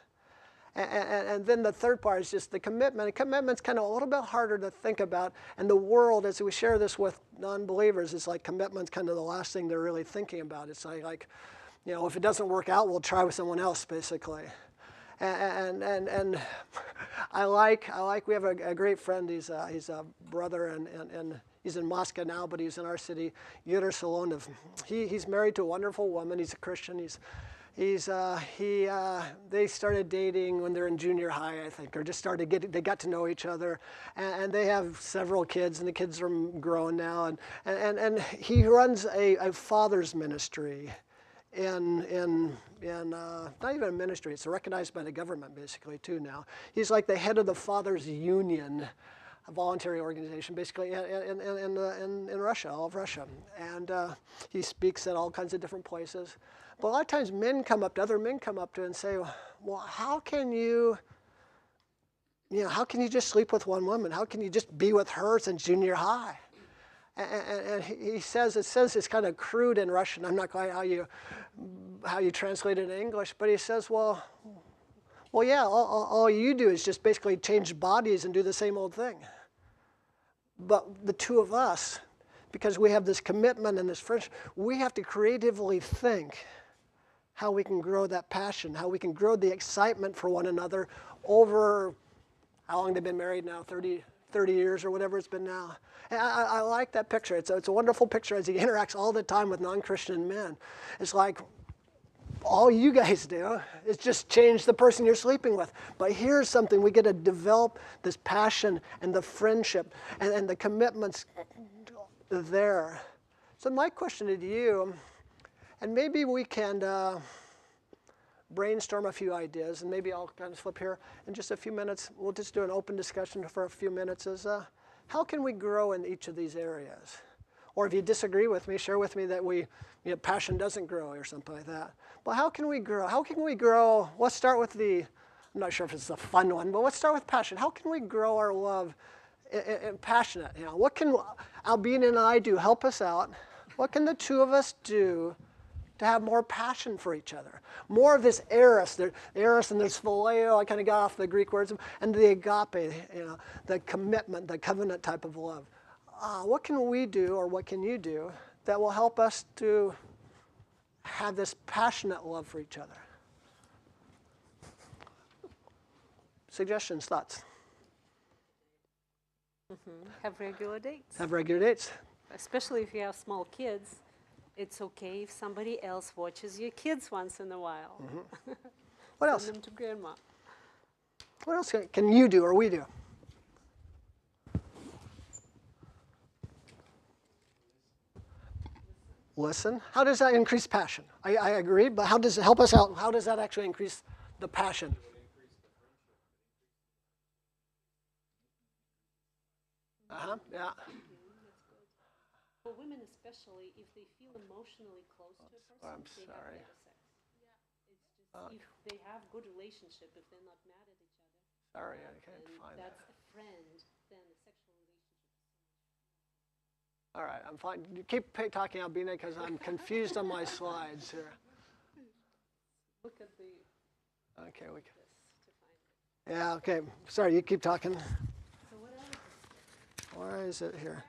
And then the third part is just the commitment. And commitment's kind of a little bit harder to think about. And the world, as we share this with non-believers, is like commitment's kind of the last thing they're really thinking about. It's like, if it doesn't work out, we'll try with someone else, basically. And I like we have a great friend. He's a brother, and he's in Moscow now, but he's in our city, Yuri Solonov. He's married to a wonderful woman. He's a Christian. They started dating when they're in junior high, I think, or just they got to know each other, and they have several kids, and the kids are grown now, and he runs a father's ministry in not even a ministry, it's recognized by the government basically too now. He's like the head of the Fathers Union, a voluntary organization basically in Russia, all of Russia, and he speaks at all kinds of different places. But a lot of times other men come up to and say, well, how can you just sleep with one woman? How can you just be with her since junior high? And he says, it's kind of crude in Russian. I'm not quite how you translate it in English, but he says, well, yeah, all you do is just basically change bodies and do the same old thing. But the two of us, because we have this commitment and this friendship, we have to creatively think how we can grow that passion, how we can grow the excitement for one another over how long they've been married now, 30 years or whatever it's been now. And I like that picture. It's a wonderful picture as he interacts all the time with non-Christian men. It's like, all you guys do is just change the person you're sleeping with. But here's something, we get to develop this passion and the friendship and the commitments there. So my question to you, and maybe we can brainstorm a few ideas, and maybe I'll kind of flip here in just a few minutes. We'll just do an open discussion for a few minutes, is how can we grow in each of these areas? Or if you disagree with me, share with me that passion doesn't grow or something like that. But how can we grow? How can we grow? Let's start with I'm not sure if it's a fun one, but let's start with passion. How can we grow our love and passionate? What can Albina and I do? Help us out. What can the two of us do to have more passion for each other? More of this eros. Eros and there's phileo. I kind of got off the Greek words. And the agape, the commitment, the covenant type of love. What can we do, or what can you do, that will help us to have this passionate love for each other? Suggestions, thoughts? Have regular dates. Have regular dates. Especially if you have small kids, it's okay if somebody else watches your kids once in a while. What else? Send them to grandma. What else can you do or we do? Listen. How does that increase passion? I agree, but how does it help us out? How does that actually increase the passion? Yeah. For women especially, if they feel emotionally close to a person, I'm they sorry. have better sex. It's just if they have good relationship, if they're not mad at each other, Sorry, I can't and find that's that. a friend, then a sexual relationship. All right, I'm fine. You keep talking, Albina, because I'm confused on my slides here. Look at the Okay, we can. this to find it. Yeah, okay. Sorry, you keep talking. So what else? Where is it here?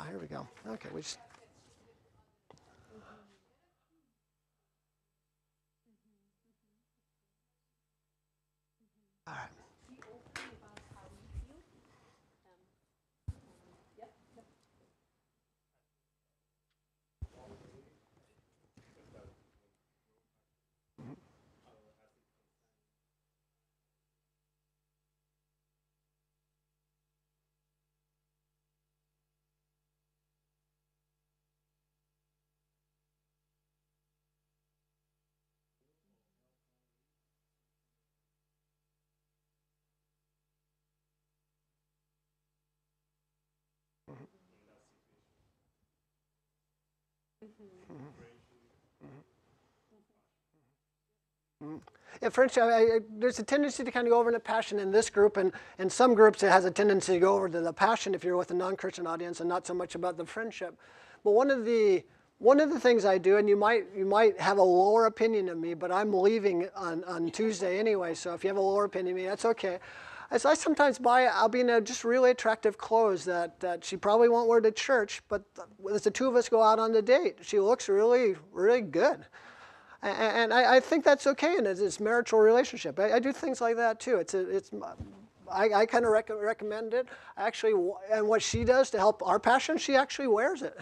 Here we go. Okay, we just. All right. Be open about how you feel. Yep. Yeah, friendship, there's a tendency to kind of go over into passion in this group, and in some groups it has a tendency to go over to the passion if you're with a non-Christian audience and not so much about the friendship. But one of the things I do, and you might have a lower opinion of me, but I'm leaving on Tuesday anyway, so if you have a lower opinion of me, that's okay. As I sometimes buy Albina just really attractive clothes that she probably won't wear to church, but as the two of us go out on the date, she looks really, really good. And I think that's okay in this marital relationship. I do things like that too. I kind of recommend it. Actually, and what she does to help our passion, she actually wears it.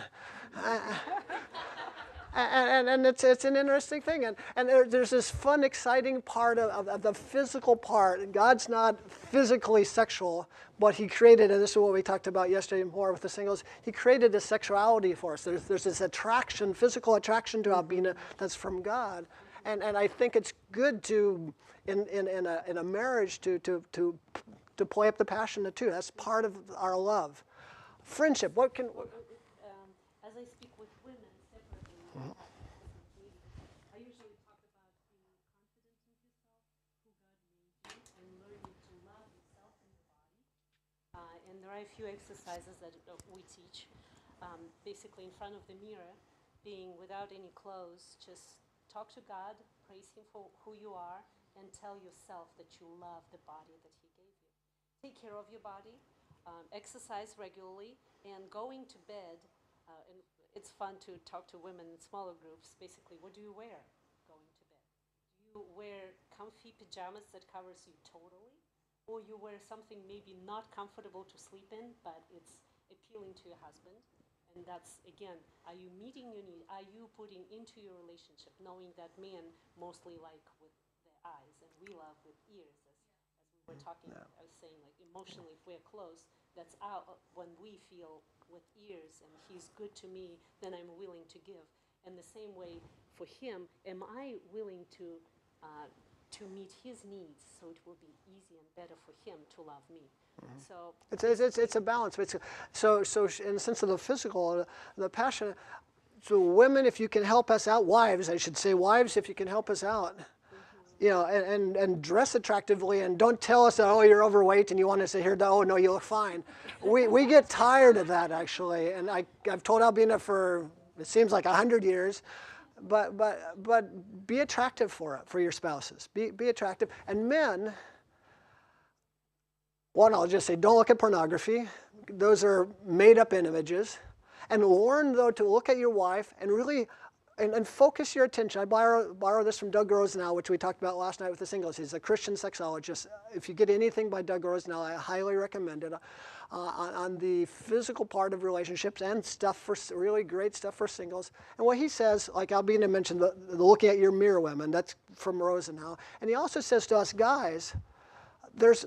And it's an interesting thing. And there's this fun, exciting part of the physical part. God's not physically sexual, but he created, and this is what we talked about yesterday more with the singles, he created a sexuality for us. There's this attraction, physical attraction to Albina that's from God. And I think it's good to, in a marriage, to play up the passion too. That's part of our love. Friendship, what can... As I speak with women separately, I usually talk about being confident in yourself, who God made you, and learning to love yourself and your body. And there are a few exercises that we teach. Basically, in front of the mirror, being without any clothes, just talk to God, praise Him for who you are, and tell yourself that you love the body that He gave you. Take care of your body, exercise regularly, and going to bed. And it's fun to talk to women in smaller groups. Basically, what do you wear going to bed? Do you wear comfy pajamas that covers you totally? Or you wear something maybe not comfortable to sleep in, but it's appealing to your husband? And that's, again, are you meeting your need? Are you putting into your relationship, knowing that men mostly like with their eyes, and we love with ears, as we were talking, I was saying, like, emotionally, if we're close, that's when we feel with ears, and he's good to me, then I'm willing to give. And the same way for him, am I willing to meet his needs, so it will be easy and better for him to love me. So it's a balance. So in the sense of the physical, the passion. So women, if you can help us out, wives, I should say, wives, if you can help us out, you know, and dress attractively, and don't tell us that, oh, you're overweight and you want us to hear that, oh no, you look fine. We get tired of that, actually, and I've told Albina for, it seems like 100 years. But be attractive for your spouses. Be attractive. And men, one, I'll just say, don't look at pornography. Those are made-up images. And learn, though, to look at your wife and really and focus your attention. I borrow this from Doug Rosenau, which we talked about last night with the singles. He's a Christian sexologist. If you get anything by Doug Rosenau, I highly recommend it. On the physical part of relationships and stuff for really great stuff for singles. And what he says, like Albina mentioned, the looking at your mirror women, that's from Rosenau. And he also says to us guys, there's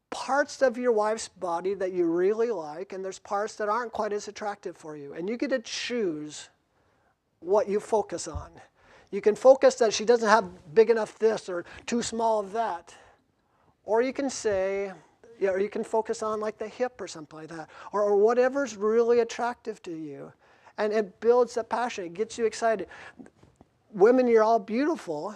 parts of your wife's body that you really like, and there's parts that aren't quite as attractive for you. And you get to choose what you focus on. You can focus that she doesn't have big enough this or too small of that. Or you can say, yeah, or you can focus on like the hip or something like that, or whatever's really attractive to you. And it builds the passion. It gets you excited. Women, you're all beautiful,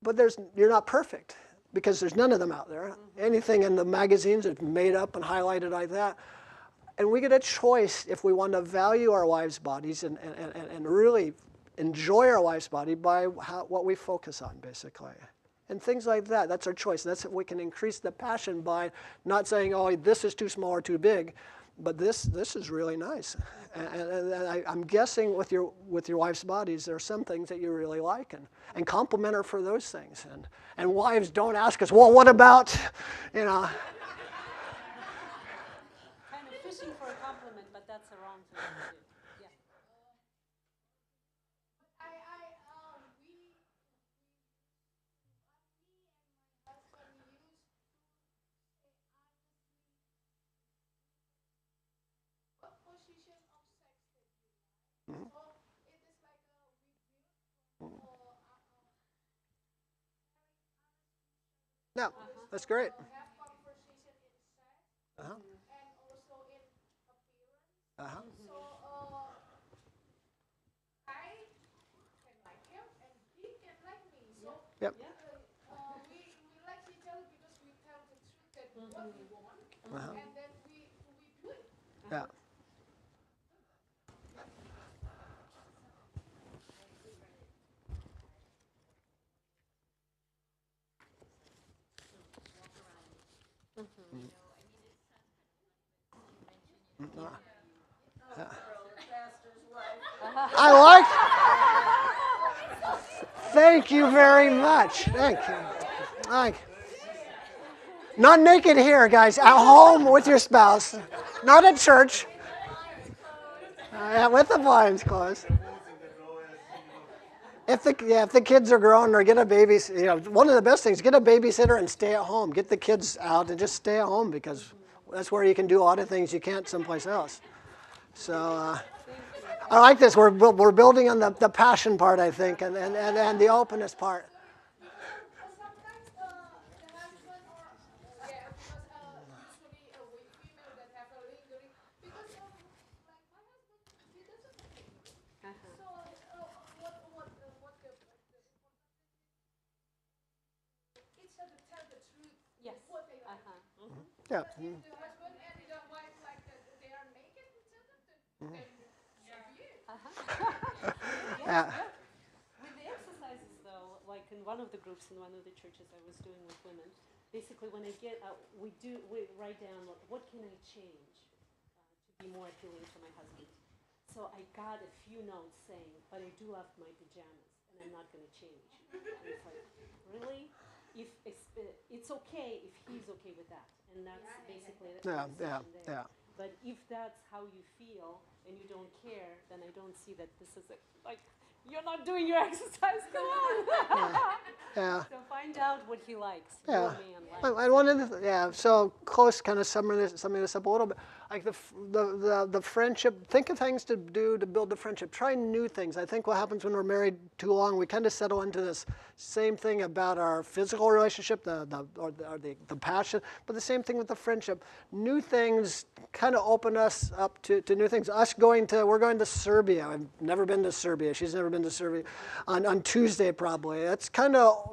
but you're not perfect because there's none of them out there. Anything in the magazines is made up and highlighted like that. And we get a choice if we want to value our wives' bodies and really enjoy our wife's body by what we focus on, basically. And things like that. That's our choice. And that's if we can increase the passion by not saying, oh, this is too small or too big, but this is really nice. And I'm guessing with your wife's bodies, there are some things that you really like, and compliment her for those things. And wives, don't ask us, well, what about, you know. kind of fishing for a compliment, but that's the wrong thing to do. Yeah. No, that's great. Uh-huh. Uh-huh. Yep. We like each other because we tell the truth that what we want, and then we do it. Yeah. I like. Thank you very much. Thank you. Thank you. Not naked here, guys. At home with your spouse. Not at church. With the blinds closed. If the kids are grown, or get a babysitter, you know, one of the best things, get a babysitter and stay at home. Get the kids out and just stay at home, because that's where you can do a lot of things you can't someplace else. So I like this. We're building on the passion part, I think, and the openness part. Sometimes the husband or because usually we female that have a lingering because like my husband, he doesn't have lingering. So what the each other tell the truth. Yes. What they like. Yeah. If the husband and the wife like that they are naked each other, then so be it. Yeah. With the exercises, though, like in one of the groups in one of the churches I was doing with women, basically when I get out, we write down what can I change to be more appealing to my husband. So I got a few notes saying, but I do love my pajamas, and I'm not going to change. And it's like, really? If it's okay if he's okay with that, and that's basically the conversation there. But if that's how you feel and you don't care, then I don't see that this is like you're not doing your exercise. Go on. Yeah. So find out what he likes. Yeah. Your man likes. And one of the, so close, kind of summing this up a little bit. Like the friendship, think of things to do to build the friendship. Try new things. I think what happens when we're married too long, we kind of settle into this same thing about our physical relationship, the passion, but the same thing with the friendship. New things kind of open us up to new things. We're going to Serbia. I've never been to Serbia. She's never been to Serbia. On Tuesday probably. That's kind of,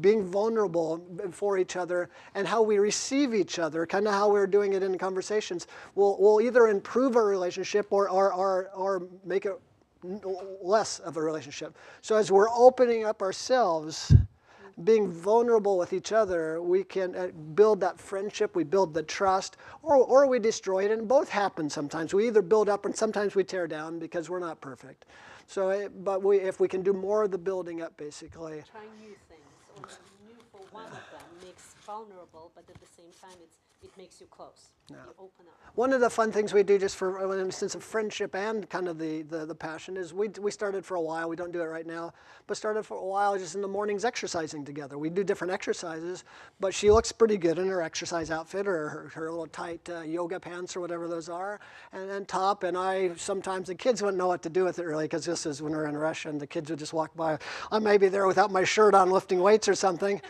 being vulnerable for each other and how we receive each other, kind of how we're doing it in conversations. Will either improve our relationship or make it less of a relationship. So as we're opening up ourselves, being vulnerable with each other, we can build that friendship, we build the trust, or we destroy it, and both happen sometimes. We either build up and sometimes we tear down because we're not perfect. So, if we can do more of the building up, basically. Try new things, or new for one of them makes vulnerable, but at the same time it makes you close. Yeah. You open up. One of the fun things we do, just for in a sense of friendship and kind of the passion, is we started for a while. We don't do it right now, but started for a while just in the mornings exercising together. We do different exercises, but she looks pretty good in her exercise outfit or her little tight yoga pants or whatever those are, and then top. And sometimes the kids wouldn't know what to do with it really, because this is when we're in Russia and the kids would just walk by. I may be there without my shirt on lifting weights or something.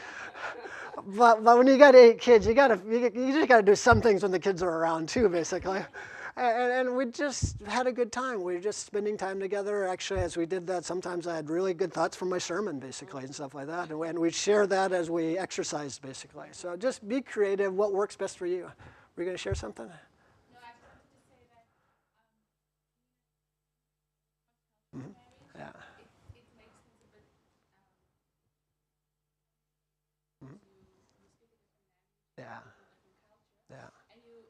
But when you got 8 kids, you just got to do some things when the kids are around too, basically. And we just had a good time. We were just spending time together. Actually, as we did that, sometimes I had really good thoughts from my sermon, basically, and stuff like that. And we share that as we exercised, basically. So just be creative. What works best for you? Were you going to share something? No, I wanted to say that Mm-hmm. Yeah. it makes things a bit Mm-hmm. Yeah. Yeah. and I think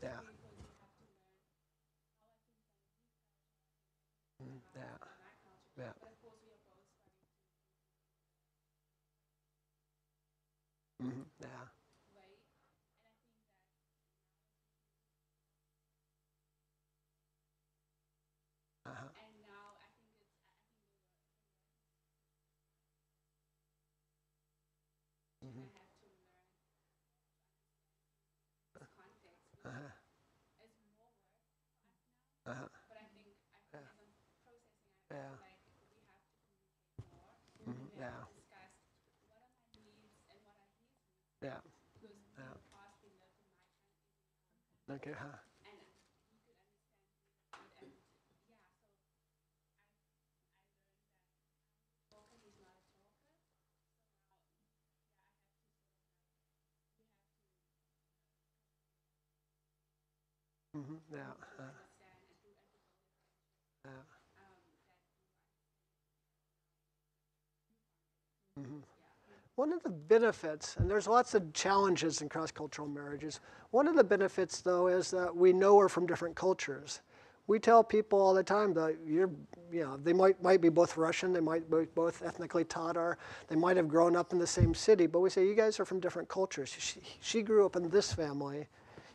Yeah. because you have to learn how I think Mm-hmm. Yeah. my culture. Yeah. But of course we are both starting Mm-hmm. Yeah. to way, and I think that Uh-huh. and now I think Mm-hmm. I have to learn this context Uh-huh. is more work for us now. Uh-huh. But I think as I'm processing, I Yeah. feel like we have to communicate more. Mm-hmm. We Yeah. have to discuss what are my needs and what are his needs. Yeah. Because in Yeah. the past we lived in my country Okay. Huh. and he could understand me and yeah, so I learned that talker, he's not a talker. Mm-hmm. Yeah. Understand and to build a Yeah. that Mm-hmm. One of the benefits, and there's lots of challenges in cross-cultural marriages, one of the benefits, though, is that we know we're from different cultures. We tell people all the time that they might be both Russian, they might be both ethnically Tatar, they might have grown up in the same city, but we say, you guys are from different cultures. She grew up in this family,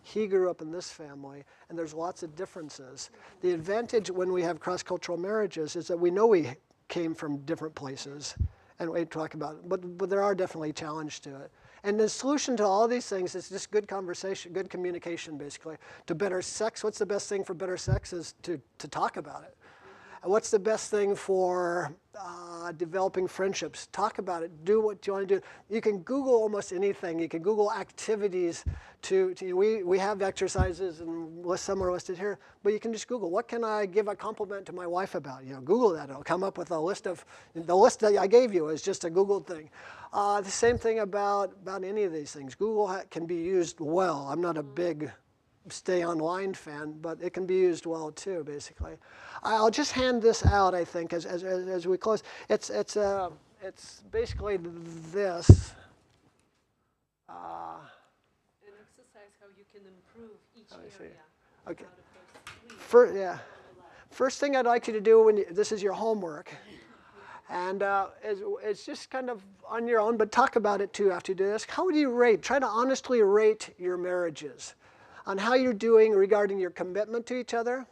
he grew up in this family, and there's lots of differences. The advantage when we have cross-cultural marriages is that we know we came from different places, and we talk about it, but there are definitely challenges to it. And the solution to all these things is just good conversation, good communication, basically. To better sex, what's the best thing for better sex is to talk about it. And what's the best thing for developing friendships? Talk about it. Do what you want to do. You can Google almost anything. You can Google activities we have exercises and some are listed here, but you can just Google, what can I give a compliment to my wife about? Google that. It'll come up with the list that I gave you is just a Googled thing. The same thing about any of these things. Google can be used well. I'm not a big stay online fan, but it can be used well too, basically. I'll just hand this out, I think, as we close. It's basically this. An exercise how you can improve each area. Okay. Out of those 3. First thing I'd like you to do this is your homework, and it's just kind of on your own, but talk about it too after you do this. How would you rate? Try to honestly rate your marriages on how you're doing regarding your commitment to each other.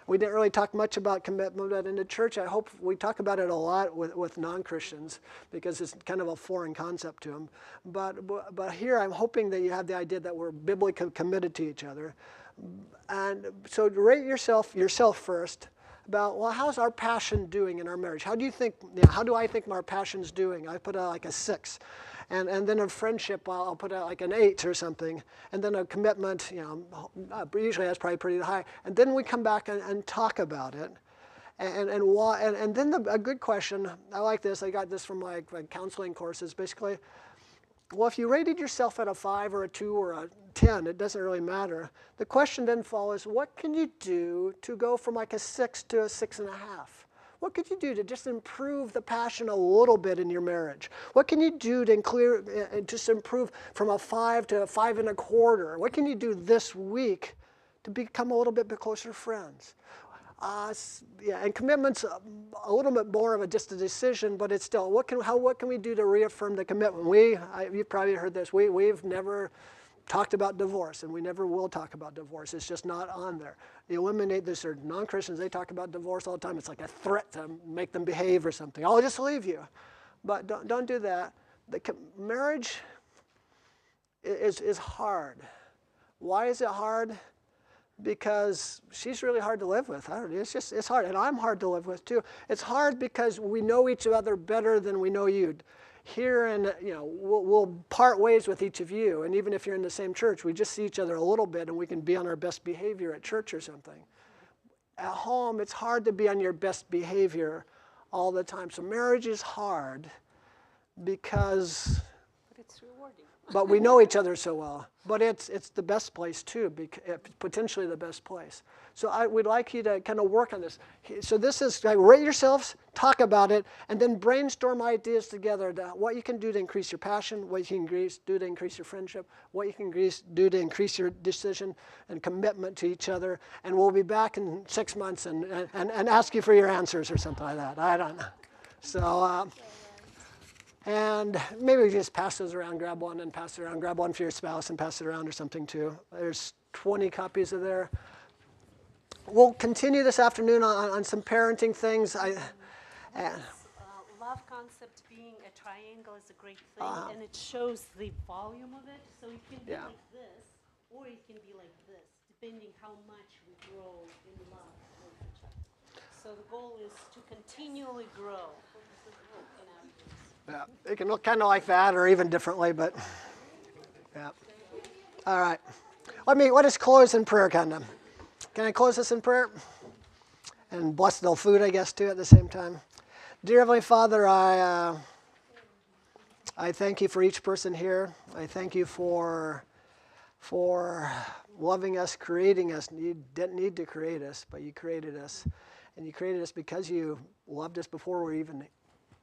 We didn't really talk much about commitment, but in the church, I hope we talk about it a lot with non-Christians because it's kind of a foreign concept to them. But here, I'm hoping that you have the idea that we're biblically committed to each other. And so rate yourself first about, well, how's our passion doing in our marriage? How do you think, how do I think our passion's doing? I put out like a 6. And then a friendship, I'll put out like an 8 or something. And then a commitment, usually that's probably pretty high. And then we come back and talk about it. And why? And then a good question, I like this, I got this from my counseling courses, basically. Well, if you rated yourself at a 5 or a 2 or a 10, it doesn't really matter. The question then follows, what can you do to go from like a 6 to a 6.5? What could you do to just improve the passion a little bit in your marriage? What can you do to just improve from a 5 to a 5.25? What can you do this week to become a little bit closer friends? And commitment's a little bit more of just a decision, but it's still, what can we do to reaffirm the commitment? You've probably heard this, we've never talked about divorce, and we never will talk about divorce. It's just not on there. Eliminate this, or non-Christians, they talk about divorce all the time. It's like a threat to make them behave or something. I'll just leave you. But don't do that. Marriage is hard. Why is it hard? Because she's really hard to live with. It's hard, and I'm hard to live with too. It's hard because we know each other better than we know you. Here, and we'll part ways with each of you, and even if you're in the same church, we just see each other a little bit, and we can be on our best behavior at church or something. At home, it's hard to be on your best behavior all the time. So marriage is hard because. But it's rewarding. But we know each other so well. But it's the best place too, potentially the best place. So we'd like you to kind of work on this. So this is like, rate yourselves, talk about it, and then brainstorm ideas together to what you can do to increase your passion, what you can do to increase your friendship, what you can do to increase your decision and commitment to each other. And we'll be back in 6 months and ask you for your answers or something like that. I don't know. So. And maybe we just pass those around, grab one and pass it around. Grab one for your spouse and pass it around or something too. There's 20 copies of there. We'll continue this afternoon on some parenting things. Love concept being a triangle is a great thing, and it shows the volume of it. So it can be like this, or it can be like this, depending how much we grow in love with each other. So the goal is to continually grow. Yeah, it can look kind of like that or even differently, but yeah. All right. Let us close in prayer, kind of. Can I close this in prayer? And bless the food, I guess, too, at the same time. Dear Heavenly Father, I thank you for each person here. I thank you for loving us, creating us. You didn't need to create us, but you created us. And you created us because you loved us before we were even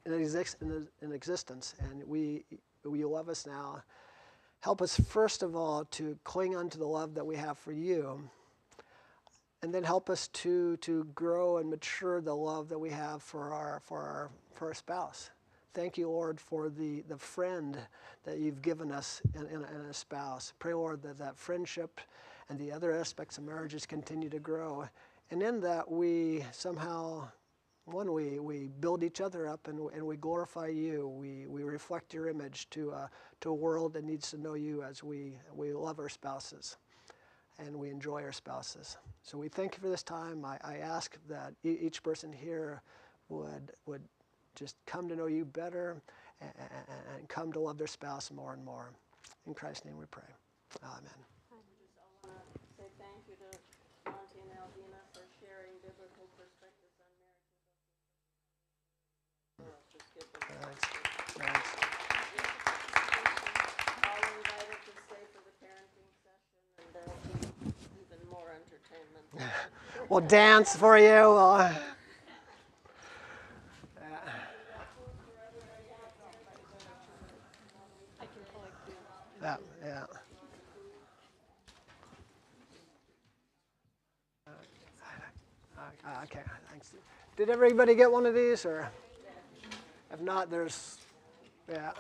in existence, and you love us now. Help us, first of all, to cling onto the love that we have for you, and then help us to grow and mature the love that we have for our spouse. Thank you, Lord, for the friend that you've given us in a spouse. Pray, Lord, that friendship and the other aspects of marriages continue to grow, and in that we somehow. One, we build each other up and we glorify you. We reflect your image to a world that needs to know you as we love our spouses and we enjoy our spouses. So we thank you for this time. I ask that each person here would just come to know you better and come to love their spouse more and more. In Christ's name we pray. Amen. I want to say thank you to Monte and Albina for sharing biblical perspectives on marriage. Thanks. All invited to stay for the parenting session, and We'll dance for you. Yeah, yeah. Okay, thanks. Did everybody get one of these, or if not, there's, yeah.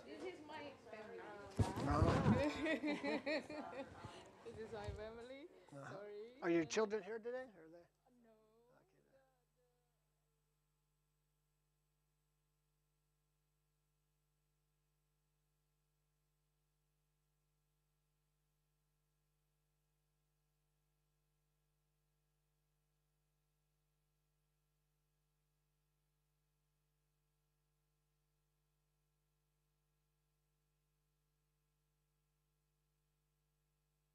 This is my family. No. This is my family. Sorry. Are your children here today? Or